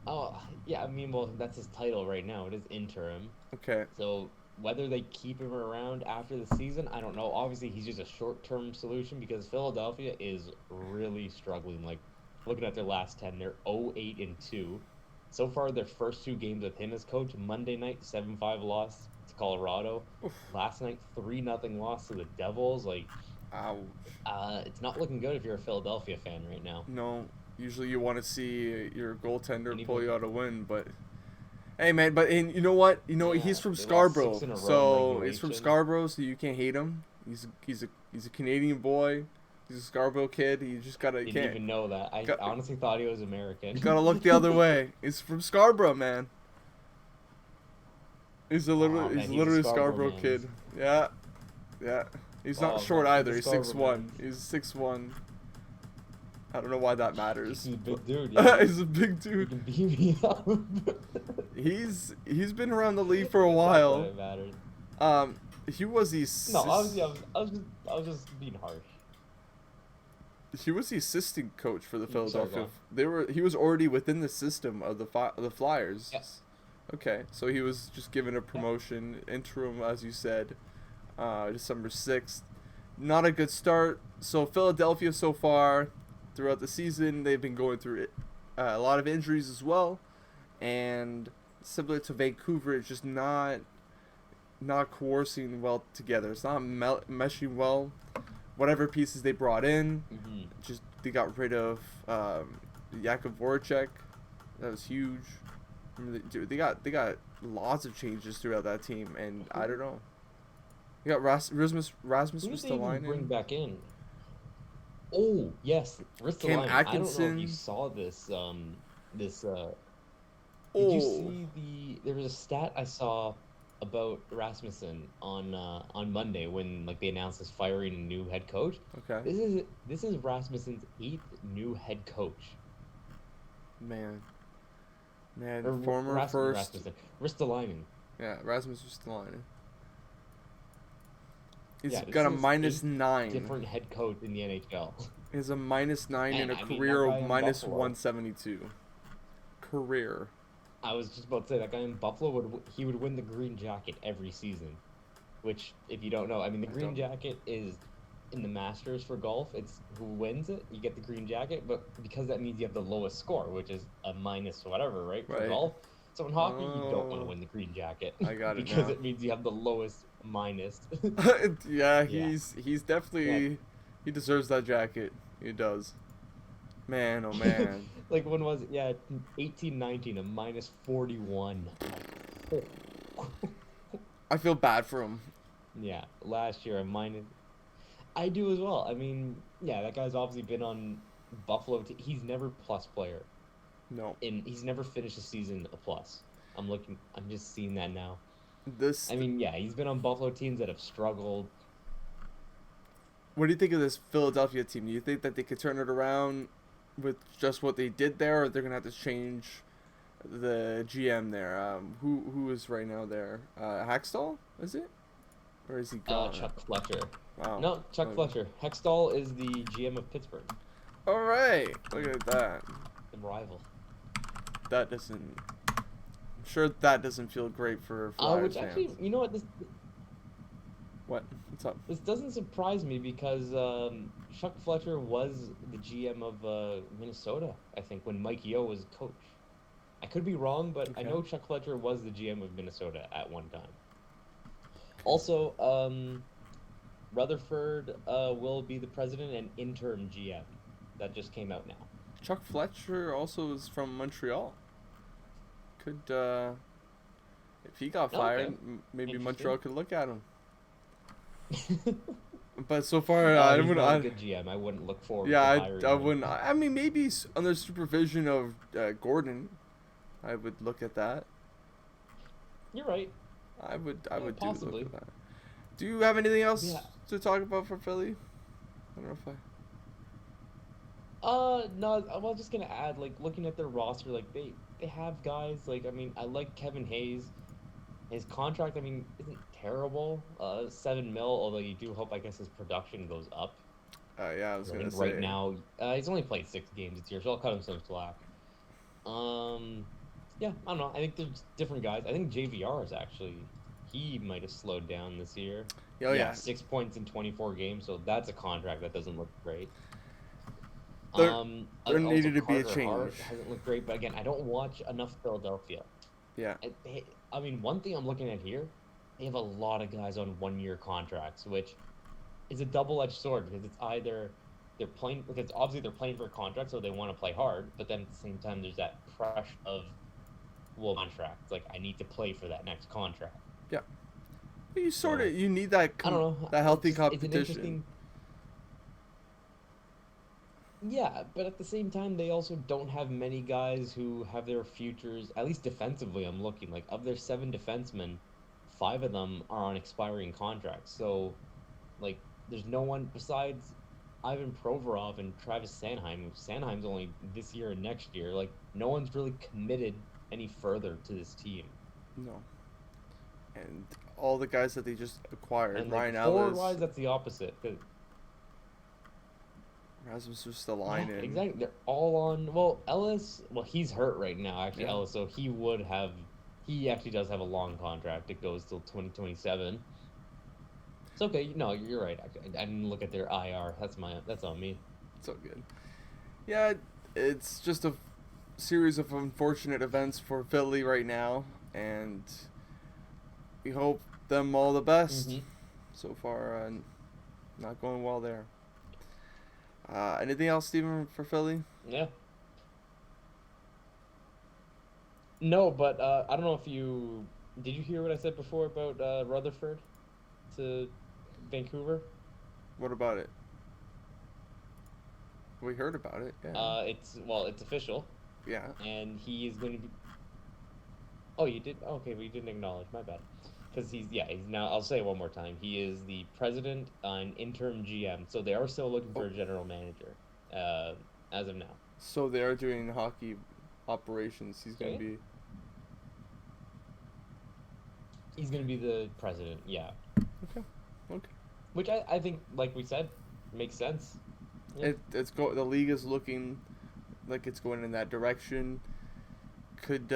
Oh, yeah. I mean, well, that's his title right now. It is interim. Okay. So whether they keep him around after the season, I don't know. Obviously, he's just a short-term solution because Philadelphia is really struggling. Looking at their last 10, they're 0-8-2. So far, their first two games with him as coach, Monday night, 7-5 loss to Colorado. Oof. Last night, 3-0 loss to the Devils. Ouch. It's not looking good if you're a Philadelphia fan right now. No. Usually you want to see your goaltender And pull even- you out a win, but hey, man. You know what? He's from they lost Scarborough, 6 in a row in so he's from regulation. Scarborough, so you can't hate him. He's a Canadian boy. He's a Scarborough kid. You just gotta Didn't even know that. I honestly thought he was American. gotta look the other way. He's from Scarborough, man. He's literally a Scarborough man. kid. Yeah. He's not Oh, short man, either. he's He's a Scarborough 6'1". He's 6'1". I don't know why that matters. He's a big dude. Yeah. He's a big He dude. can beat me up. He's been around the league for a That's while. what it matters. He was the No, I was just being harsh. he was the assistant coach for the Sorry, Philadelphia. go He was already within the system of the Flyers. Yes. Okay, so he was just given a promotion, interim, as you said, December 6th. Not a good start. So Philadelphia so far, throughout the season, they've been going through a lot of injuries as well, and similar to Vancouver, it's just not coercing well together. It's not meshing well. Whatever pieces they brought in, Mm-hmm. they got rid of Jakub Voracek. That was huge. I mean, they got lots of changes throughout that team, and I don't know. You got Rasmus Who did they even bring Ristolainen, back in? Oh yes, Cam Ristolainen. I don't know if you Atkinson. saw this. This. Did you Oh, see There was a stat I saw about Rasmussen on Monday when like they announced his firing a new head coach. okay, This is Rasmussen's eighth new head coach. man, man, Or former first, Rasmussen. Ristolainen. yeah, Rasmus Ristolainen. He's Yeah, this got is a his minus eighth nine. different head coach in the NHL. He has a minus nine and And a I mean that career guy of in minus Buffalo. 172. Career. I was just about to say that guy in Buffalo would win the green jacket every season. Which, if you don't know, I mean the I green don't. jacket is in the Masters for golf. It's who wins it, you get the green jacket. But because that means you have the lowest score, which is a minus whatever, right, for Right. golf. So in hockey, you don't want to Oh, win the green jacket I got it because now. it means you have the lowest minus. Yeah, Yeah, he's like definitely he deserves that jacket. He does. Man, oh man. like when was it? Yeah, 18-19, a minus 41. Like, I feel bad for him. yeah, last year a minus. I do as well. I mean, yeah, that guy's obviously been on Buffalo. He's never plus player, No. and he's never finished a season a plus. I'm looking. I'm just seeing that now. This I mean, yeah, he's been on Buffalo teams that have struggled. What do you think of this Philadelphia team? Do you think that they could turn it around with just what they did there, or they're gonna have to change the GM there? Who is right now there? Hackstall, is it? Or is he gone? Chuck Fletcher. Wow. No, Chuck Fletcher. Hextall is the GM of Pittsburgh, All right. Look at that. the rival. That doesn't. I'm sure that doesn't feel great for Flyers Which actually, fans. you know what? What? What's up? This doesn't surprise me because Chuck Fletcher was the GM of Minnesota, I think, when Mike Yeo was coach. I could be wrong, but I Okay. know Chuck Fletcher was the GM of Minnesota at one time. Also, Rutherford will be the president and interim GM. That just came out now. Chuck Fletcher also is from Montreal. Could if he got fired, Okay. maybe Interesting. Montreal could look at him. But so far, I He's wouldn't. not a good GM. I wouldn't look forward Yeah, to hiring I him. wouldn't. I mean, maybe under supervision of Gordon, I would look at that. You're right. I would Yeah, do look possibly. at that. Do you have anything else Yeah. to talk about for Philly? I don't know if I. No, I was just gonna add, like, looking at their roster, like, they have guys, like, I mean, I like Kevin Hayes. His contract, I mean, isn't terrible. 7 mil, although you do hope, I guess, his production goes up. Yeah, I was I gonna think say. right now, he's only played 6 games this year, so I'll cut him some slack. Yeah, I don't know. I think there's different guys. I think JVR is actually, he might have slowed down this year. Oh yeah. 6 points in 24 games, so that's a contract that doesn't look great. There Also needed to be a Carter Hart change. hasn't looked great, but again, I don't watch enough Philadelphia. Yeah. I mean, one thing I'm looking at here, they have a lot of guys on 1-year contracts, which is a double-edged sword because it's either they're playing, because obviously they're playing for a contract, so they want to play hard, but then at the same time, there's that pressure of, well, contract. Like, I need to play for that next contract. Yeah. You sort So, of you need that I don't know. that healthy It's an competition. interesting. Yeah, but at the same time, they also don't have many guys who have their futures, at least defensively, I'm looking. Like, of their 7 defensemen, 5 of them are on expiring contracts. So, like, there's no one besides Ivan Provorov and Travis Sanheim. Sanheim's only this year and next year. Like, no one's really committed any further to this team. No. And all the guys that they just acquired, And, Ryan like, Ellis, forward-wise, that's the opposite. 'Cause Rasmus Ristolainen. yeah, exactly. They're all on. Well, Ellis. Well, he's hurt right now, actually, Yeah. Ellis. So he would have. He actually does have a long contract. It goes till 2027. It's okay. No, you're right. I didn't look at their IR. That's on me. It's all good. Yeah, it's just a series of unfortunate events for Philly right now, and we hope them all the best. Mhm. So far, not going well there. Anything else, Steven, for Philly? Yeah. No, but I don't know if you did you hear what I said before about Rutherford to Vancouver? What about it? We heard about it. Yeah. It's official, Yeah. and he is going to be. Oh, you did? Okay, we didn't acknowledge. My bad. Because he's now. I'll say it one more time. He is the president and interim GM. So they are still looking for Oh, a general manager, as of now. so they are doing hockey operations. He's gonna Okay. be. He's going to be the president. Yeah. Okay. Okay. Which I think, like we said, makes sense. Yeah. The league is looking like it's going in that direction. Could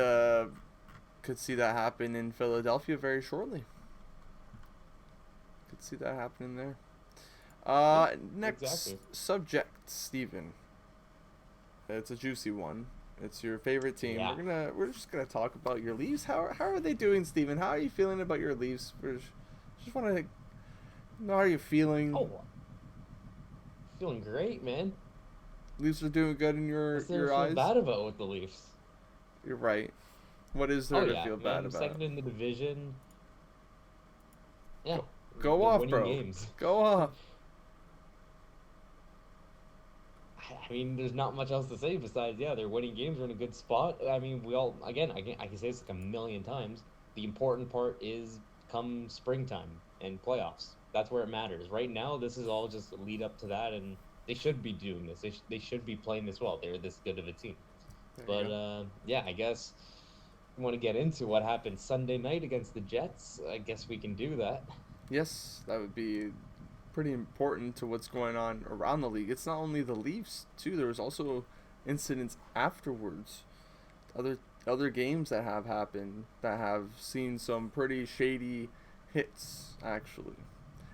could see that happen in Philadelphia very shortly. Could see that happening there. Yeah. Next Exactly. subject, Steven. It's a juicy one. It's your favorite team. Yeah. We're just gonna talk about your Leafs. How are they doing, Steven? How are you feeling about your Leafs? Just want to know how you're feeling. Oh, feeling great, man. Leafs are doing good in What's there to your feel eyes. bad about with the Leafs? You're right. What is Oh there to yeah, feel bad man. about? Second in the division. Yeah, Go they're off, winning bro. games. Go off. I mean, there's not much else to say besides, yeah, they're winning games. They're in a good spot. I mean, we all, again, I can say this like a million times. The important part is come springtime and playoffs. That's where it matters. Right now, this is all just a lead up to that, and they should be doing this. They should be playing this well. They're this good of a team. There you But go. yeah, I guess we want to get into what happened Sunday night against the Jets. I guess we can do that. Yes, that would be pretty important to what's going on around the league. It's not only the Leafs too. There was also incidents afterwards. Other other games that have happened that have seen some pretty shady hits actually.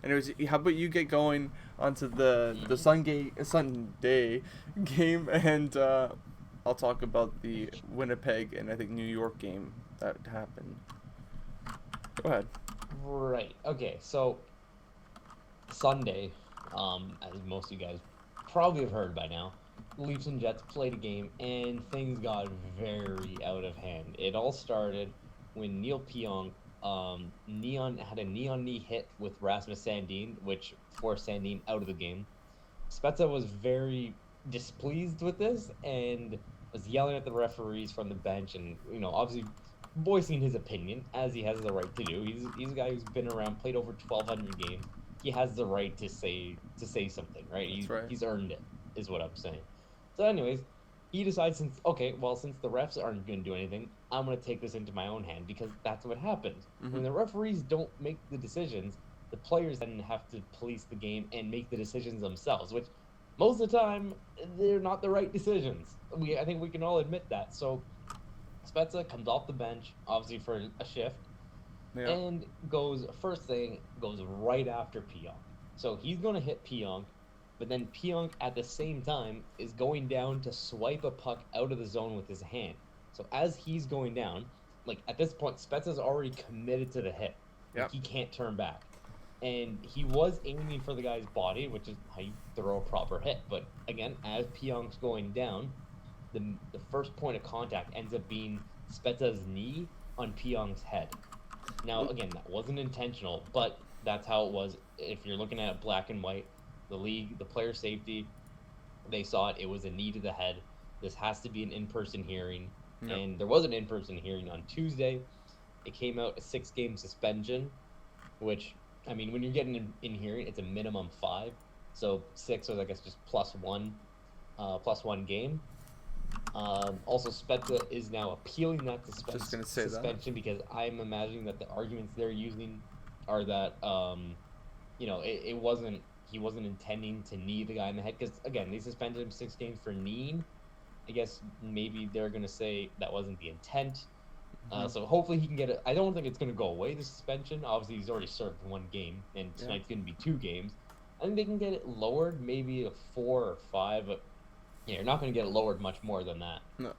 Anyways, how about you get going onto the Hmm. Sunday game, and I'll talk about the Winnipeg and I think New York game that happened. Go ahead. Right. Okay. So Sunday, as most of you guys probably have heard by now, Leafs and Jets played a game and things got very out of hand. It all started when Neil Pionk neon had a neon knee hit with Rasmus Sandin, which forced Sandin out of the game. Spezza was very displeased with this and was yelling at the referees from the bench and, obviously voicing his opinion as he has the right to do. He's a guy who's been around, played over 1,200 games. He has the right to say something, right? That's right. He's earned it, is what I'm saying. So, anyways, he decides since the refs aren't going to do anything, I'm going to take this into my own hand because that's what happens. Mm-hmm. When the referees don't make the decisions, the players then have to police the game and make the decisions themselves, which most of the time they're not the right decisions. I think we can all admit that. So Spezza comes off the bench, obviously for a shift, Yeah. and goes right after Pionk. So he's going to hit Pionk, but then Pionk at the same time is going down to swipe a puck out of the zone with his hand. So as he's going down, like at this point, Spezza's already committed to the hit. Like Yep. he can't turn back. And he was aiming for the guy's body, which is how you throw a proper hit. But again, as Pionk's going down, the first point of contact ends up being Spezza's knee on Pionk's head. Now, again, that wasn't intentional, but that's how it was. If you're looking at it black and white, the league, the player safety, they saw it. It was a knee to the head. This has to be an in-person hearing. Yep. And there was an in-person hearing on Tuesday. It came out a 6-game suspension, which, I mean, when you're getting in hearing, it's a minimum 5. So 6 was, I guess, just plus one game. Also, Spezza is now appealing that Just gonna say that. suspension because I'm imagining that the arguments they're using are that it wasn't he wasn't intending to knee the guy in the head because again they suspended him 6 games for kneeing. I guess maybe they're gonna say that wasn't the intent. Mhm. So hopefully he can get it. I don't think it's gonna go away the suspension. Obviously he's already served 1 game and tonight's gonna be 2 games. I think they can get it lowered, maybe a 4 or 5. But yeah, you're not going to get it lowered much more than that. No.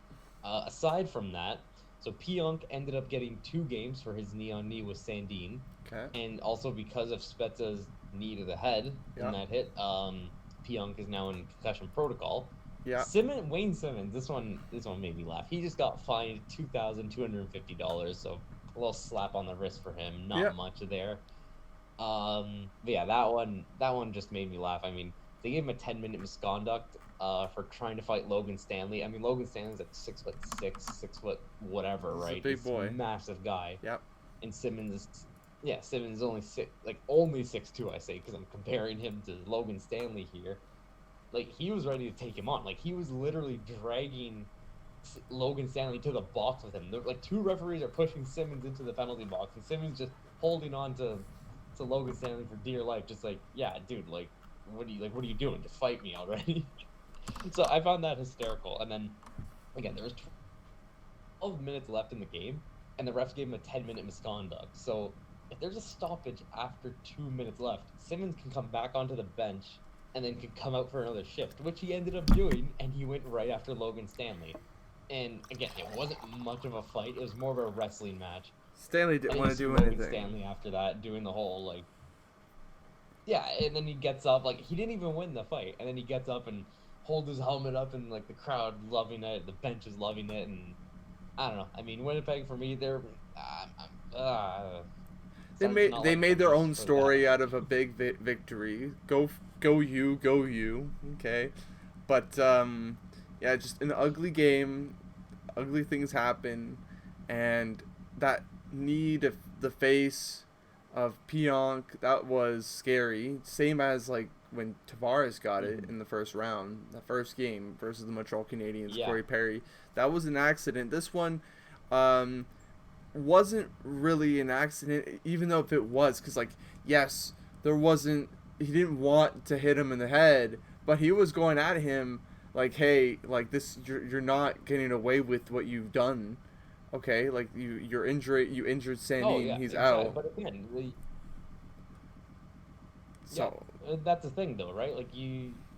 Aside from that, so Pionk ended up getting 2 games for his knee on knee with Sandin, Okay. and also because of Spezza's knee to the head Yeah. in that hit, Pionk is now in concussion protocol. Yeah. Wayne Simmons, this one made me laugh. He just got fined $2,250, so a little slap on the wrist for him. Yeah. Not much there. But yeah, that one just made me laugh. I mean, they gave him a 10-minute misconduct for trying to fight Logan Stanley. I mean, Logan Stanley's like 6'6", 6 foot whatever, He's right? a big He's boy. a massive guy. Yep. And Simmons is only 6'2", I say, because I'm comparing him to Logan Stanley here. Like, he was ready to take him on. Like, he was literally dragging Logan Stanley to the box with him. Like, two referees are pushing Simmons into the penalty box, and Simmons just holding on to Logan Stanley for dear life, just like, yeah, dude, like, what are you doing? Just fight me already. So I found that hysterical. And then again, there was 12 minutes left in the game, and the refs gave him a 10-minute misconduct. So if there's a stoppage after 2 minutes left, Simmons can come back onto the bench and then could come out for another shift, which he ended up doing, and he went right after Logan Stanley. And again, it wasn't much of a fight. It was more of a wrestling match. Stanley didn't want to do Logan anything. Stanley after that, doing the whole, like, yeah, and then he gets up, like, he didn't even win the fight, and then he gets up and holds his helmet up, and, like, the crowd loving it, the bench is loving it, and I don't know. I mean, Winnipeg, for me, they're, They made their own story out of a big victory. Go you. Okay, but yeah, just an ugly game. Ugly things happen, and that knee to the face of Pionk, that was scary. Same as like when Tavares got it in the first round, the first game versus the Montreal Canadiens, Yeah. Corey Perry. That was an accident. This one wasn't really an accident, even though if it was, because like, yes, there wasn't, he didn't want to hit him in the head, but he was going at him like, hey, like, this, you're not getting away with what you've done. Okay, like, you injured Sandy, and he's exactly. out. But again, So that's the thing, though, right? Like,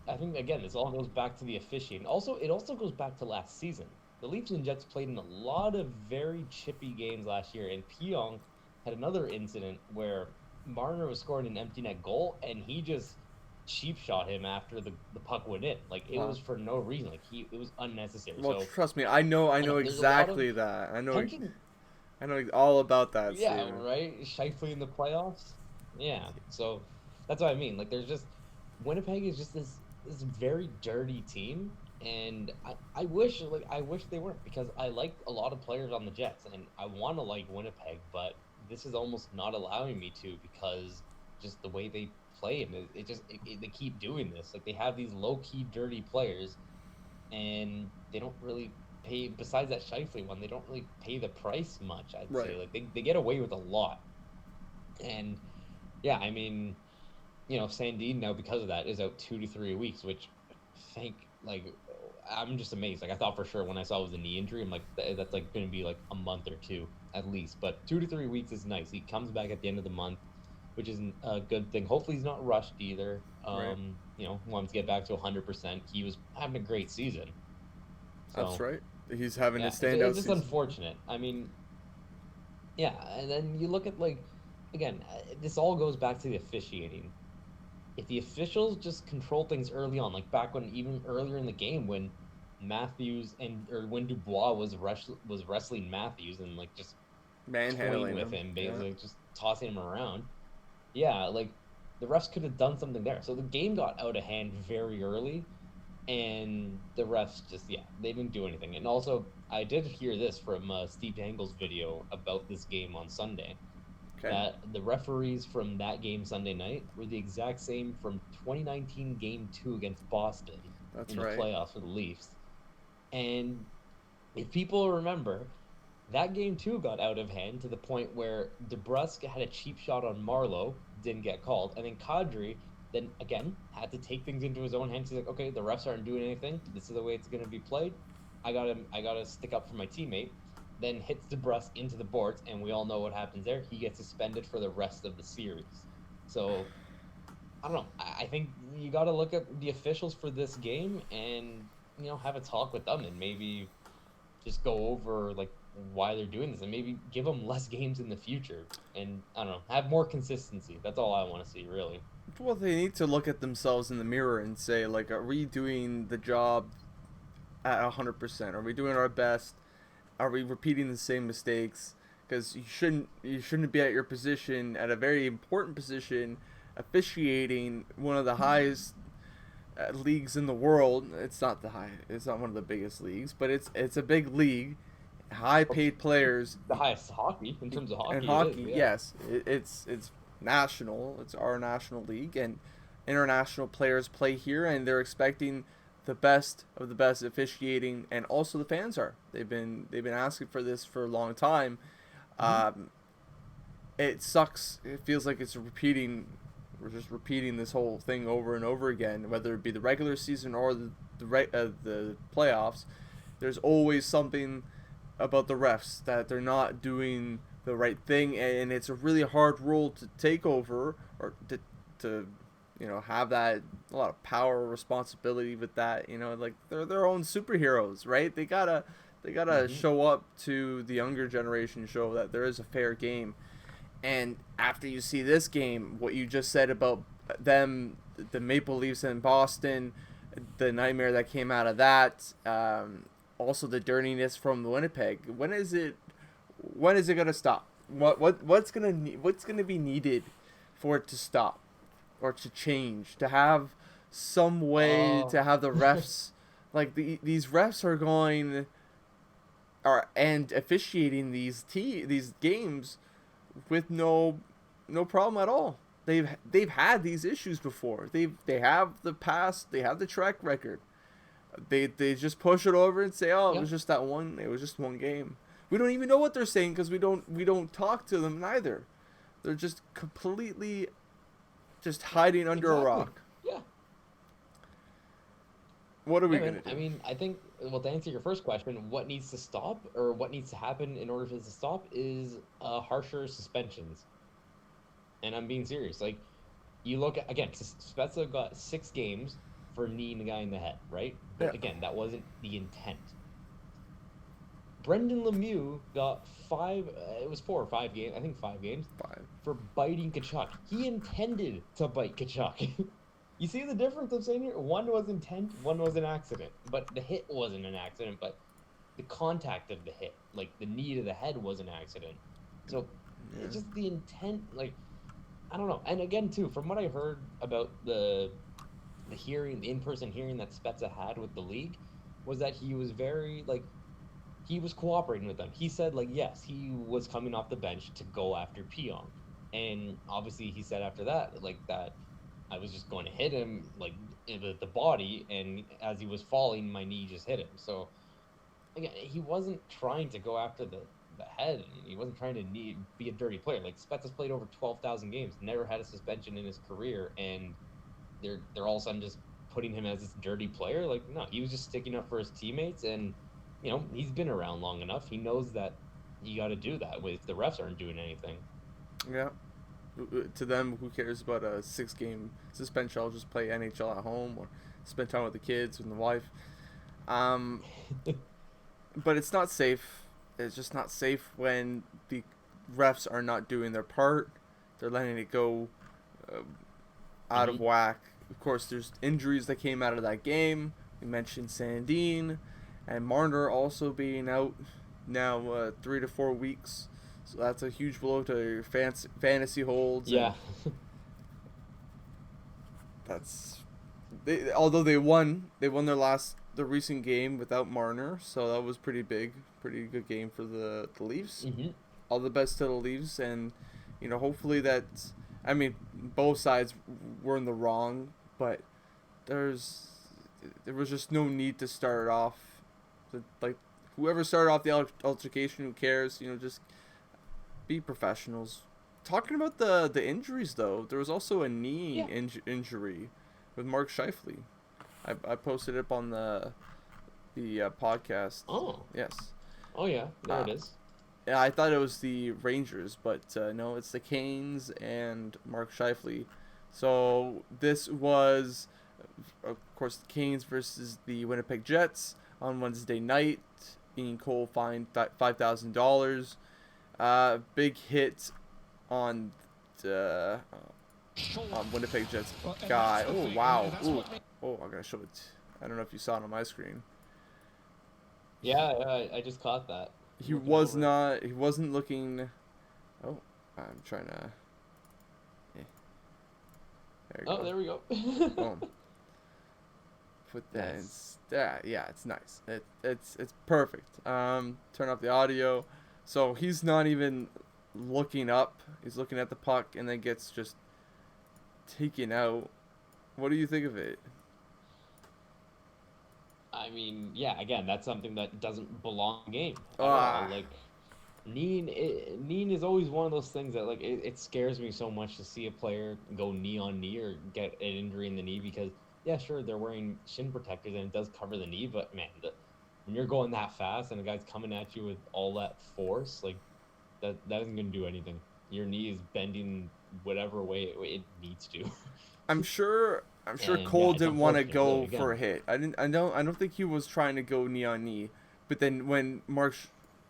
I think again, this all goes back to the officiating. Also, it also goes back to last season. The Leafs and Jets played in a lot of very chippy games last year, and Pionk had another incident where Marner was scoring an empty net goal, and he just cheap shot him after the puck went in. Like, it was for no reason. Like, it was unnecessary. Well, So trust me, I know there's a lot of exactly that. I know tension. all about that. Yeah, Steven. right. Shifley in the playoffs. Yeah, so that's what I mean. Like, there's just Winnipeg is just this very dirty team, and I wish they weren't, because I like a lot of players on the Jets, and I want to like Winnipeg, but this is almost not allowing me to, because just the way they play, and they keep doing this. Like, they have these low key dirty players, and they don't really pay. Besides that Shifley one, they don't really pay the price much. I'd say, like, they get away with a lot, and yeah, I mean, Sandin now, because of that, is out 2 to 3 weeks, which I'm just amazed. Like, I thought for sure when I saw it was a knee injury, I'm like, that's like going to be like a month or two at least. But 2 to 3 weeks is nice. He comes back at the end of the month, which is a good thing. Hopefully he's not rushed either. Wants to get back to 100%. He was having a great season. So, that's right. He's having a standout season. It's just season. unfortunate. I mean, yeah, and then you look at, like, again, this all goes back to the officiating. If the officials just control things early on, like back when, even earlier in the game, when Matthews when Dubois was wrestling Matthews and, like, just manhandling with him, basically, just tossing him around. Yeah, like, the refs could have done something there. So the game got out of hand very early, and the refs just, they didn't do anything. And also, I did hear this from Steve Dangle's video about this game on Sunday. Okay. That the referees from that game Sunday night were the exact same from 2019 Game 2 against Boston in the playoffs for the Leafs. And if people remember, that Game 2 got out of hand to the point where DeBrusk had a cheap shot on Marleau, didn't get called, and then Kadri then, again, had to take things into his own hands. He's like, okay, the refs aren't doing anything. This is the way it's going to be played. I gotta stick up for my teammate. Then hits DeBrusk into the boards, and we all know what happens there. He gets suspended for the rest of the series. So, I don't know. I think you got to look at the officials for this game and, have a talk with them, and maybe just go over, like, why they're doing this, and maybe give them less games in the future. And, I don't know, have more consistency. That's all I want to see, really. Well, they need to look at themselves in the mirror and say, like, are we doing the job at 100%? Are we doing our best? Are we repeating the same mistakes? Because you shouldn't be at your position, at a very important position, officiating one of the highest leagues in the world. It's not one of the biggest leagues, but it's a big league, high paid players. The highest hockey in terms of hockey. And hockey, it is, yeah. yes, it's national. It's our national league, and international players play here, and they're expecting the best of the best officiating, and also the fans are. They've been asking for this for a long time. It sucks. It feels like we're just repeating this whole thing over and over again, whether it be the regular season or the playoffs. There's always something about the refs that they're not doing the right thing, and it's a really hard role to take over, or to have that, a lot of power, responsibility with that. Like they're their own superheroes, right? They gotta show up to the younger generation, show that there is a fair game. And after you see this game, what you just said about them, the Maple Leafs in Boston, the nightmare that came out of that, also the dirtiness from Winnipeg. When is it gonna stop? What's gonna be needed for it to stop, or to change, to have some way to have the refs like these refs and officiating these games with no problem at all. They've had these issues before. They have the past. They have the track record. They just push it over and say, "Oh, It was just that one. It was just one game." We don't even know what they're saying because we don't talk to them neither. They're just completely just hiding under a rock. Yeah. What are we gonna do? I mean, I think, well, to answer your first question, what needs to stop, or what needs to happen in order for this to stop, is harsher suspensions. And I'm being serious. Like, you look at, again, Spezza got 6 games for kneeing the guy in the head, right? But again, that wasn't the intent. Brendan Lemieux got 5, it was 4 or 5 games, I think 5 games, 5. for biting Tkachuk. He intended to bite Tkachuk. You see the difference I'm saying here? One was intent, one was an accident. But the hit wasn't an accident, but the contact of the hit, like the knee to the head, was an accident. So it's just the intent, like, I don't know. And again, too, from what I heard about the hearing, the in-person hearing that Spezza had with the league, was that he was very, like, he was cooperating with them. He said, like, yes, he was coming off the bench to go after Pionk. And obviously he said after that, like, that I was just going to hit him, like, in the body, and as he was falling, my knee just hit him. So, again, he wasn't trying to go after the head. He wasn't trying to be a dirty player. Like, Spezza's played over 12,000 games, never had a suspension in his career, and they're all of a sudden just putting him as this dirty player. Like, no, he was just sticking up for his teammates, and, he's been around long enough. He knows that you got to do that if the refs aren't doing anything. Yeah. To them, who cares about a 6-game suspension? I'll just play NHL at home or spend time with the kids and the wife. But it's not safe. It's just not safe when the refs are not doing their part. They're letting it go out of whack. Of course, there's injuries that came out of that game. We mentioned Sandin and Marner also being out now 3 to 4 weeks. So that's a huge blow to your fantasy holds. Yeah. Although they won their recent game without Marner, so that was pretty big, pretty good game for the Leafs. Mm-hmm. All the best to the Leafs, and hopefully both sides were in the wrong, but there was just no need to start off. Like, whoever started off the altercation, who cares? Just be professionals. Talking about the injuries, though, there was also a knee injury with Mark Scheifele. I posted it up on the podcast. Oh. Yes. Oh, yeah. There it is. Yeah, I thought it was the Rangers, but no, it's the Canes and Mark Scheifele. So this was, of course, the Canes versus the Winnipeg Jets on Wednesday night. Ian Cole fined $5,000. Big hit on the Winnipeg Jets guy. Oh, wow. Ooh. Oh, I gotta show it. I don't know if you saw it on my screen. Yeah, I just caught that. I'm He looking was over. not. He wasn't looking. Oh, I'm trying to. Yeah, there you Oh, go. there we go. Boom. Put that in. Nice. Yeah, it's nice. It's perfect. Turn off the audio. So he's not even looking up. He's looking at the puck and then gets just taken out. What do you think of it? I mean, yeah, again, that's something that doesn't belong in the game at all. Ah, Like, Neen is always one of those things that, like, it scares me so much to see a player go knee on knee or get an injury in the knee because, yeah, sure, they're wearing shin protectors and it does cover the knee, but man, when you're going that fast and a guy's coming at you with all that force, like, that isn't going to do anything. Your knee is bending whatever way it needs to. I'm sure. I'm sure And yeah, Cole it's didn't want to unfortunate, really, go for again. a hit. I didn't. I don't. I don't think he was trying to go knee on knee. But then when Mark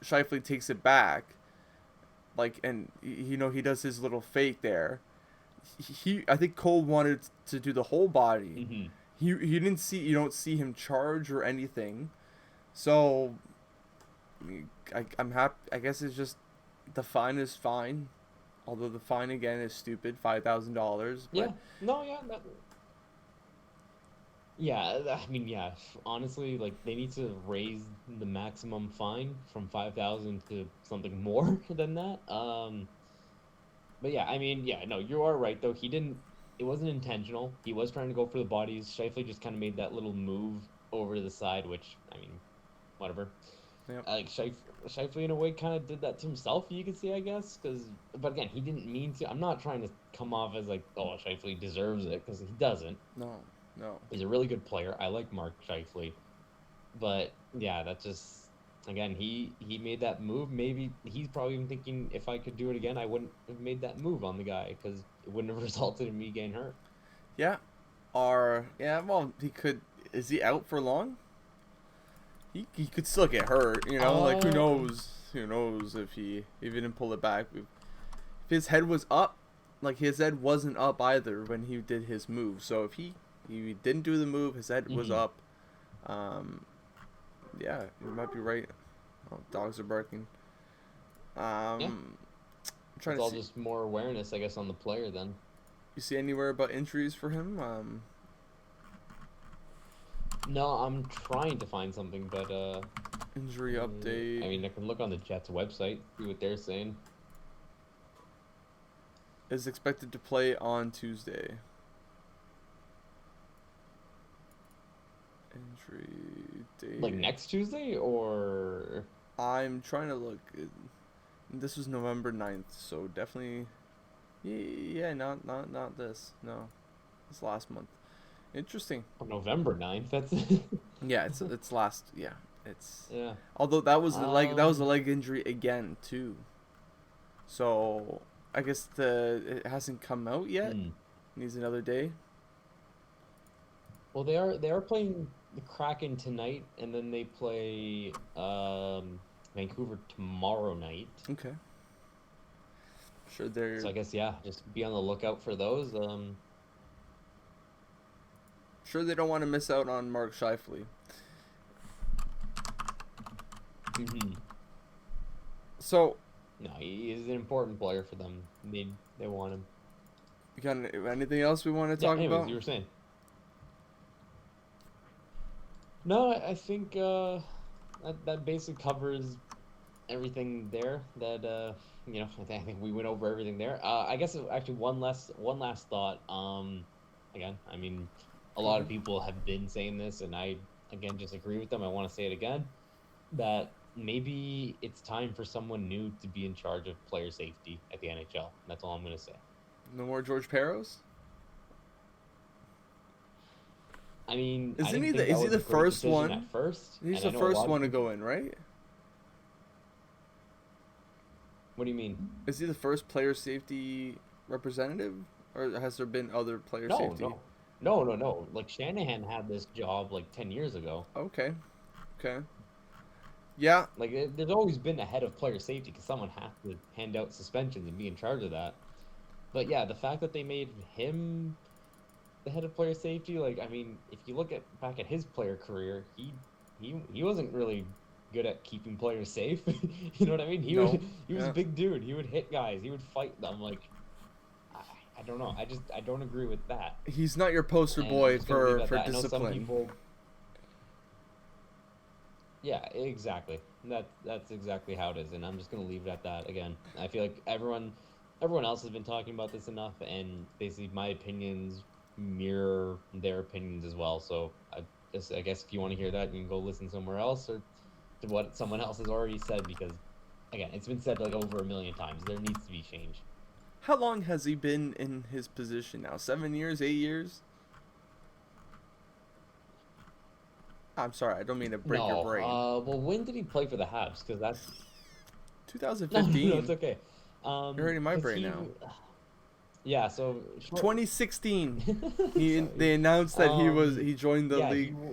Scheifele takes it back, like, and he does his little fake there. I think Cole wanted to do the whole body. Hmm. He didn't see. You don't see him charge or anything. So I'm happy. I guess it's just the fine is fine. Although the fine again is stupid, $5,000. Yeah, But no, yeah, yeah, I mean, yeah, honestly, like they need to raise the maximum fine from 5,000 to something more than that. But yeah, I mean, yeah, no, you are right though. He didn't. It wasn't intentional. He was trying to go for the bodies. Shifley just kind of made that little move over to the side, which I mean, whatever. yep. Like Shifley in a way kind of did that to himself. You could see, I guess, because but again, he didn't mean to. I'm not trying to come off as like, oh, Shifley deserves it because he doesn't. No, no. He's a really good player. I like Mark Scheifele, but yeah, that's just again he made that move. Maybe he's probably even thinking if I could do it again, I wouldn't have made that move on the guy because it wouldn't have resulted in me getting hurt. Yeah. Yeah. Well, he could. Is he out for long? He could still get hurt. Like who Uh, knows? Who knows if he didn't pull it back? If his head was up, like his head wasn't up either when he did his move. So if he didn't do the move, his head was mhm. up. Um, yeah, you might be right. Oh, dogs are barking. Yeah, I'm trying it's to all see. just more awareness, I guess, on the player then. You see anywhere about injuries for him? No, I'm trying to find something, but Injury I update mean, I can look on the Jets website, see what they're saying. is expected to play on Tuesday. Injury Like date. next Tuesday or I'm trying to look. This was November 9th, so definitely. Yeah, not this. No, this last month. Interesting. November 9th? That's Yeah, it's last. Yeah, it's. yeah. Although that was a Um, leg injury again too. So I guess it hasn't come out yet. hmm. Needs another day. Well, they are playing the Kraken tonight, and then they play Vancouver tomorrow night. Okay. Sure, they're So I guess yeah, just be on the lookout for those. sure they don't want to miss out on Mark Scheifele. Mhm. So No, he is an important player for them. They want him. you got anything else we want to Yeah. talk Anyways, about? you were saying. No, I think that basically covers everything there. That I think we went over everything there. I guess actually one last thought. Again, I mean, a Go lot of ahead. people have been saying this, and I again just agree with them. I want to say it again that maybe it's time for someone new to be in charge of player safety at the NHL. That's all I'm gonna say. No more George Peros. I mean, I Isn't didn't he think the that is he was a the great first decision at one? first, He's and I the know a first lot of one to people. go in, right? What do you mean? Is he the first player safety representative, or has there been other player No, safety? no, no. Like Shanahan had this job like 10 years ago. Okay, okay, yeah, Like there's always been a head of player safety because someone has to hand out suspensions and be in charge of that. But yeah, the fact that they made him the head of player safety, like I mean, if you look at back at his player career, he wasn't really. good at keeping players safe. You know what I mean? No. He was a Yeah. big dude. He would hit guys. He would fight them. Like I, I don't know. I don't agree with that. He's not your poster And I'm boy just gonna leave it at for that. I know some discipline. people. Yeah, exactly. That's exactly how it is, and I'm just gonna leave it at that. Again, I feel like everyone else has been talking about this enough, and basically my opinions mirror their opinions as well. So I guess if you want to hear that, you can go listen somewhere else or to what someone else has already said, because again, it's been said like over a million times. There needs to be change. How long has he been in his position now? 7 years, 8 years? I'm sorry, I don't mean to break your No, brain. well, when did he play for the Habs? Because that's no, 2015. no, it's okay. You're hurting my 'Cause brain now. Yeah, so 2016. Sorry. They announced that he joined the Yeah,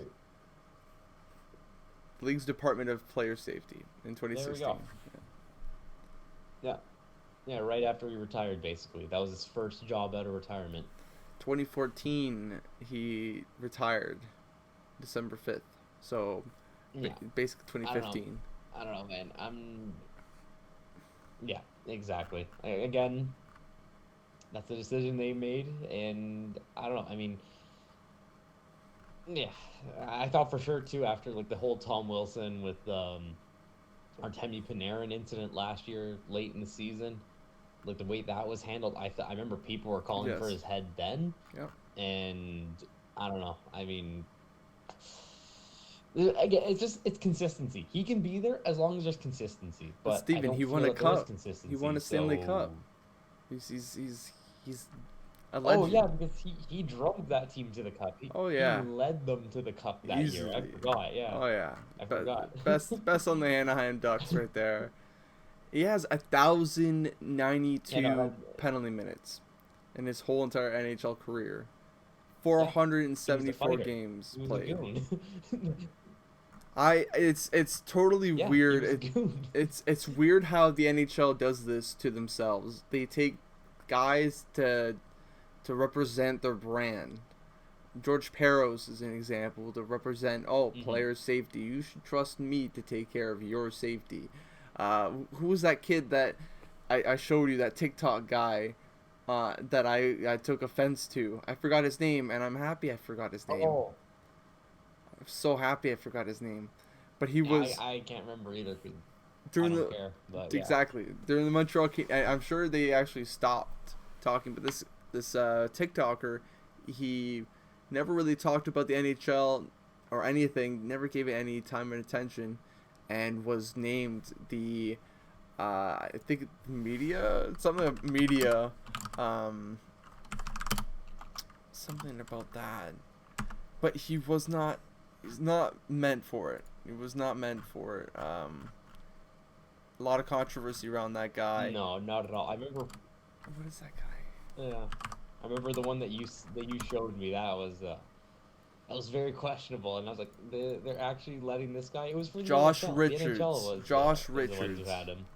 league's Department of Player Safety in 2016. There we go. Yeah, yeah, right after he retired, basically. That was his first job out of retirement. 2014 he retired December 5th. So Yeah, basically I don't know. 2015. I don't know, man. Yeah, exactly. Again, that's a decision they made, and I don't know. I mean, yeah, I thought for sure too after like the whole Tom Wilson with Artemi Panarin incident last year, late in the season, like the way that was handled. I remember people were calling for Yes. his head then, Yep. and I don't know. I mean, again, it's consistency. He can be there as long as there's consistency. But But I Steven, don't he won feel a that there is cup. consistency. He won a Stanley so... Cup. He's a Oh legend. yeah, because he drove that team to the cup. Oh, He yeah. led them to the cup that year. I Easily. forgot. Yeah, Oh yeah. I forgot. Best on the Anaheim Ducks right there. He has Yeah, 1,092 no, penalty minutes in his whole entire NHL career. he was a 474 fighter. games He was played. a goon. It's totally Yeah, weird. he was a goon. It's weird how the NHL does this to themselves. They take guys to represent their brand. George Peros is an example to represent player safety. You should trust me to take care of your safety. Who was that kid that I showed you, that TikTok guy that I took offense to? I forgot his name, and I'm happy I forgot his name. Oh, I'm so happy I forgot his name. But he yeah, was I can't remember either. 'Cause I during don't the care. But yeah. exactly during the Montreal. I'm sure they actually stopped talking, but this TikToker, he never really talked about the NHL or anything. Never gave it any time and attention, and was named the I think media, something about that. But he's not meant for it. He was not meant for it. A lot of controversy around that guy. No, not at all. I remember. What is that guy? Yeah, I remember the one that you showed me. That was very questionable, and I was like, they're actually letting this guy. It was for the Josh NHL. Richards. The NHL was Josh the ones who Richards. had him.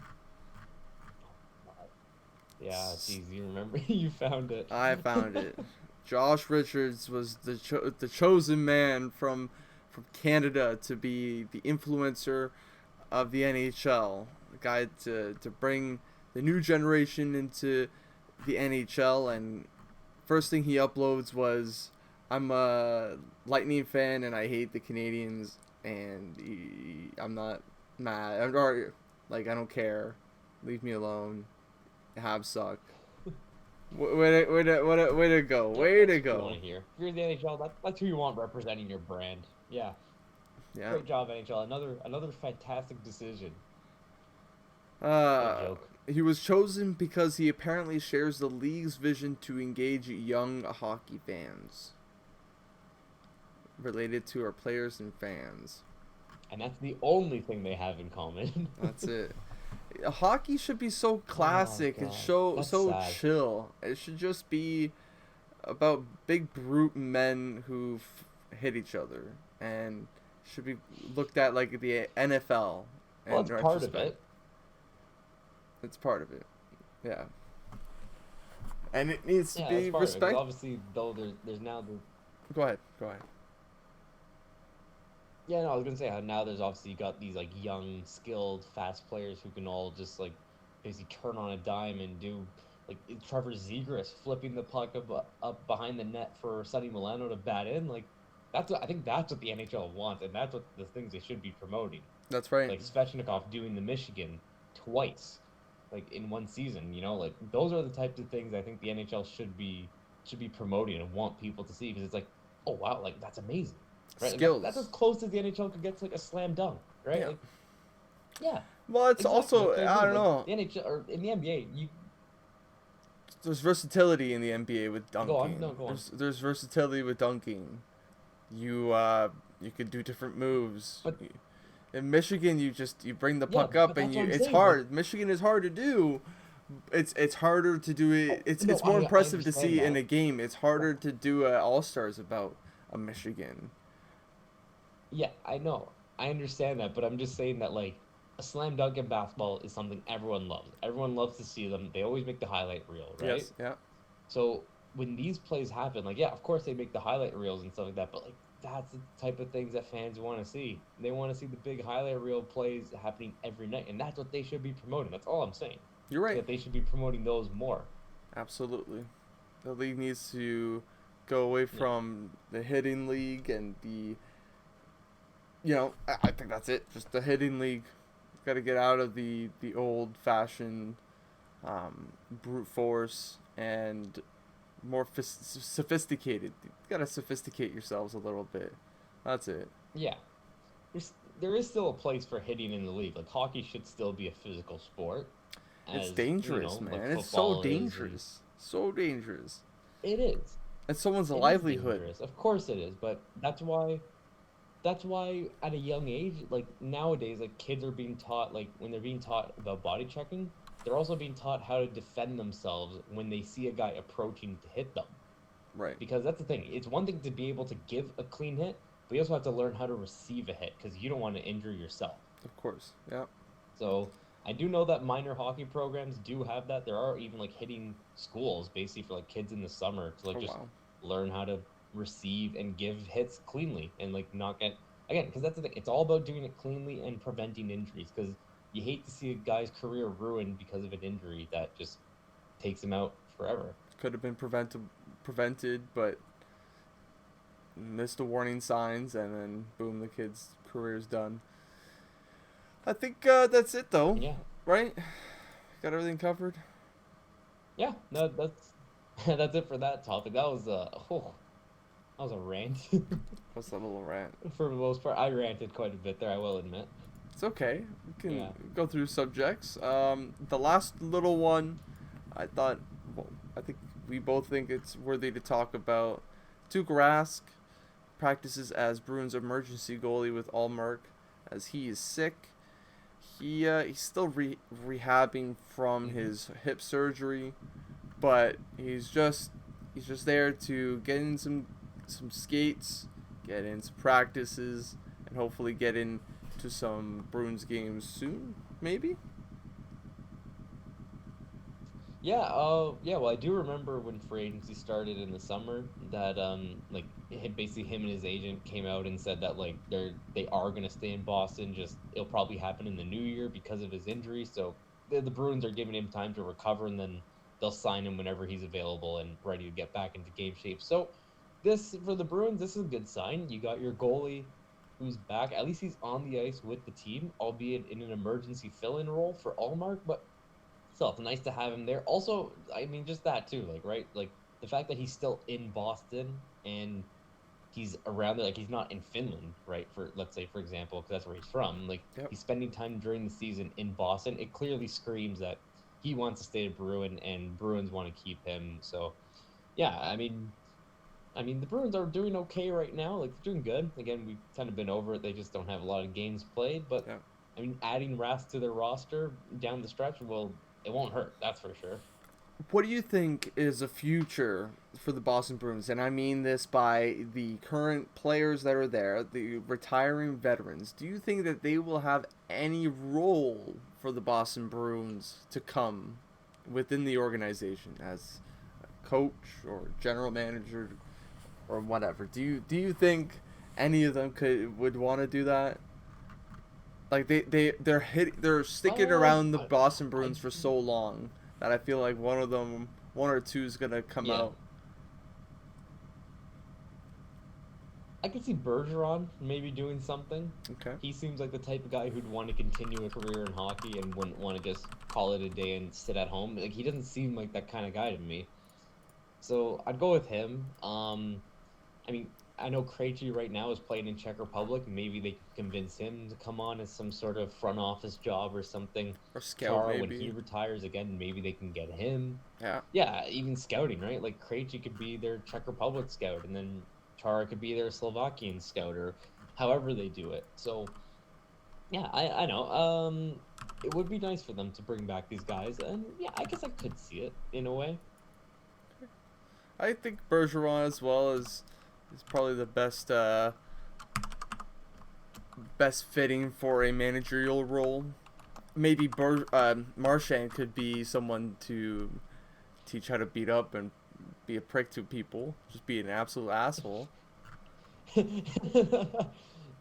Yeah, geez, you remember? You found it. I found it. Josh Richards was the chosen man from Canada to be the influencer of the NHL, the guy to bring the new generation into the NHL. And first thing he uploads was, I'm a Lightning fan and I hate the Canadians, and I'm not mad. I don't care. Leave me alone. Habs suck. Way to go. Way to That's what you go. want to hear. If you're in the NHL, that's who you want representing your brand. Yeah. Yeah. Great job, NHL. Another fantastic decision. He was chosen because he apparently shares the league's vision to engage young hockey fans. Related to our players and fans. And that's the only thing they have in common. That's it. Hockey should be so classic and so sad. chill. It should just be about big brute men who hit each other, and should be looked at like the NFL. Well, it's part of it. It's part of it. Yeah. And it needs to be part respected. Obviously, though, there's now the. Go ahead. Yeah, no, I was gonna say how now there's obviously got these like young, skilled, fast players who can all just like basically turn on a dime and do like Trevor Zegras flipping the puck up behind the net for Sonny Milano to bat in. Like that's what I think that's what the NHL wants, and that's what the things they should be promoting. That's right. Like Svechnikov doing the Michigan twice, like in one season. You know, like those are the types of things I think the NHL should be promoting and want people to see because it's like, oh wow, like that's amazing, right? Like that's as Skills. close as the NHL could get to like a slam dunk, right? Yeah. Like yeah, Well, it's exactly. also, That's what I I mean. don't Like know. the NHL or in the NBA, you There's versatility in the NBA with go on, dunking. no, go on. There's versatility with dunking. You could do different moves. But In Michigan, you bring the yeah, puck up but and that's what I'm it's saying. Like, hard. Michigan is hard to do. It's harder to do oh it. It's no, it's more I impressive to understand see in that. a game. It's harder to do All Stars about a Michigan. Yeah, I know. I understand that, but I'm just saying that like a slam dunk in basketball is something everyone loves. Everyone loves to see them. They always make the highlight reel, right? Yes, yeah, So when these plays happen, like yeah, of course they make the highlight reels and stuff like that, but like that's the type of things that fans want to see. They want to see the big highlight reel plays happening every night, and that's what they should be promoting. That's all I'm saying. you're right. That they should be promoting those more. Absolutely, the league needs to go away Yeah. from the hitting league and the. I think that's it. Just the hitting league. Got to get out of the old fashioned brute force and more sophisticated. You gotta sophisticate yourselves a little bit. That's it. Yeah. There is still a place for hitting in the league. Like hockey should still be a physical sport, It's as dangerous, like man. It's so football is, and dangerous. So dangerous. it is. It's someone's It is livelihood. dangerous. Of course it is, but that's why at a young age, like nowadays, like kids are being taught, like when they're being taught about body checking, they're also being taught how to defend themselves when they see a guy approaching to hit them. Right. Because that's the thing. It's one thing to be able to give a clean hit, but you also have to learn how to receive a hit because you don't want to injure yourself. Of course. Yeah. So I do know that minor hockey programs do have that. There are even like hitting schools basically for like kids in the summer to like Oh just wow. learn how to receive and give hits cleanly and like not get again because that's the thing. It's all about doing it cleanly and preventing injuries because you hate to see a guy's career ruined because of an injury that just takes him out forever. Could have been prevented, but missed the warning signs, and then boom, the kid's career's done. I think that's it though, Yeah, right? Got everything covered. yeah. No, that's that's it for that topic. That was a rant. What's that little rant? For the most part, I ranted quite a bit there. I will admit. It's okay. We can Yeah. go through subjects. The last little one, I thought, well, I think we both think it's worthy to talk about. Tukka Rask practices as Bruins emergency goalie with Allmark as he is sick. He's still rehabbing from his hip surgery, but he's just there to get in some skates, get in some practices, and hopefully get into some Bruins games soon, maybe. Yeah, well, I do remember when free agency started in the summer that like basically him and his agent came out and said that like they are gonna stay in Boston. Just it'll probably happen in the new year because of his injury. So the Bruins are giving him time to recover, and then they'll sign him whenever he's available and ready to get back into game shape. So this for the Bruins, this is a good sign. You got your goalie who's back. At least he's on the ice with the team, albeit in an emergency fill-in role for Allmark, but. So it's nice to have him there. Also, I mean, just that too, like right, like the fact that he's still in Boston and he's around there, like he's not in Finland, right? For let's say, for example, because that's where he's from. Like Yep. he's spending time during the season in Boston. It clearly screams that he wants to stay at Bruin, and Bruins want to keep him. So, yeah, I mean, the Bruins are doing okay right now. Like they're doing good. Again, we've kind of been over it. They just don't have a lot of games played, but. Yep. I mean, adding Rask to their roster down the stretch will it won't hurt. That's for sure. What do you think is the future for the Boston Bruins? And I mean this by the current players that are there, the retiring veterans. Do you think that they will have any role for the Boston Bruins to come within the organization as a coach or general manager or whatever? Do you think any of them would want to do that. Like they're sticking around the Boston Bruins for so long that I feel like one or two is gonna come out. I could see Bergeron maybe doing something. Okay. He seems like the type of guy who'd want to continue a career in hockey and wouldn't want to just call it a day and sit at home. Like, he doesn't seem like that kind of guy to me. So I'd go with him. I mean, I know Krejci right now is playing in Czech Republic. Maybe they could convince him to come on as some sort of front office job or something. Or scout, maybe. When he retires again, maybe they can get him. Yeah. Yeah, even scouting, right? Like, Krejci could be their Czech Republic scout, and then Chara could be their Slovakian scout, or however they do it. So, yeah, I know. It would be nice for them to bring back these guys, and yeah, I guess I could see it in a way. I think Bergeron as well is probably the best fitting for a managerial role. Maybe Marchand could be someone to teach how to beat up and be a prick to people, just be an absolute asshole.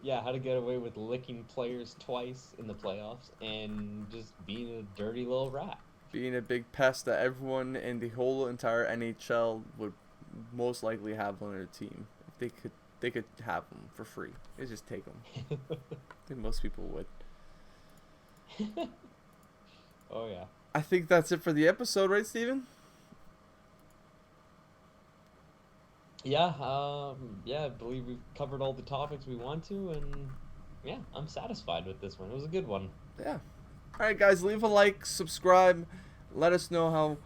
Yeah, how to get away with licking players twice in the playoffs and just being a dirty little rat. Being a big pest that everyone in the whole entire NHL would most likely have on their team. If they could have them for free. They just take them. I think most people would. Oh yeah. I think that's it for the episode, right, Steven? Yeah, I believe we've covered all the topics we want to, and yeah, I'm satisfied with this one. It was a good one. Yeah. Alright, guys, leave a like, subscribe, let us know how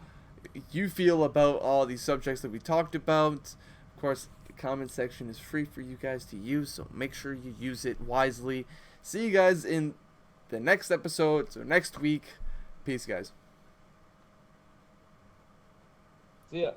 you feel about all these subjects that we talked about. Of course, the comment section is free for you guys to use, so make sure you use it wisely. See you guys in the next episode, so next week. Peace, guys. See ya.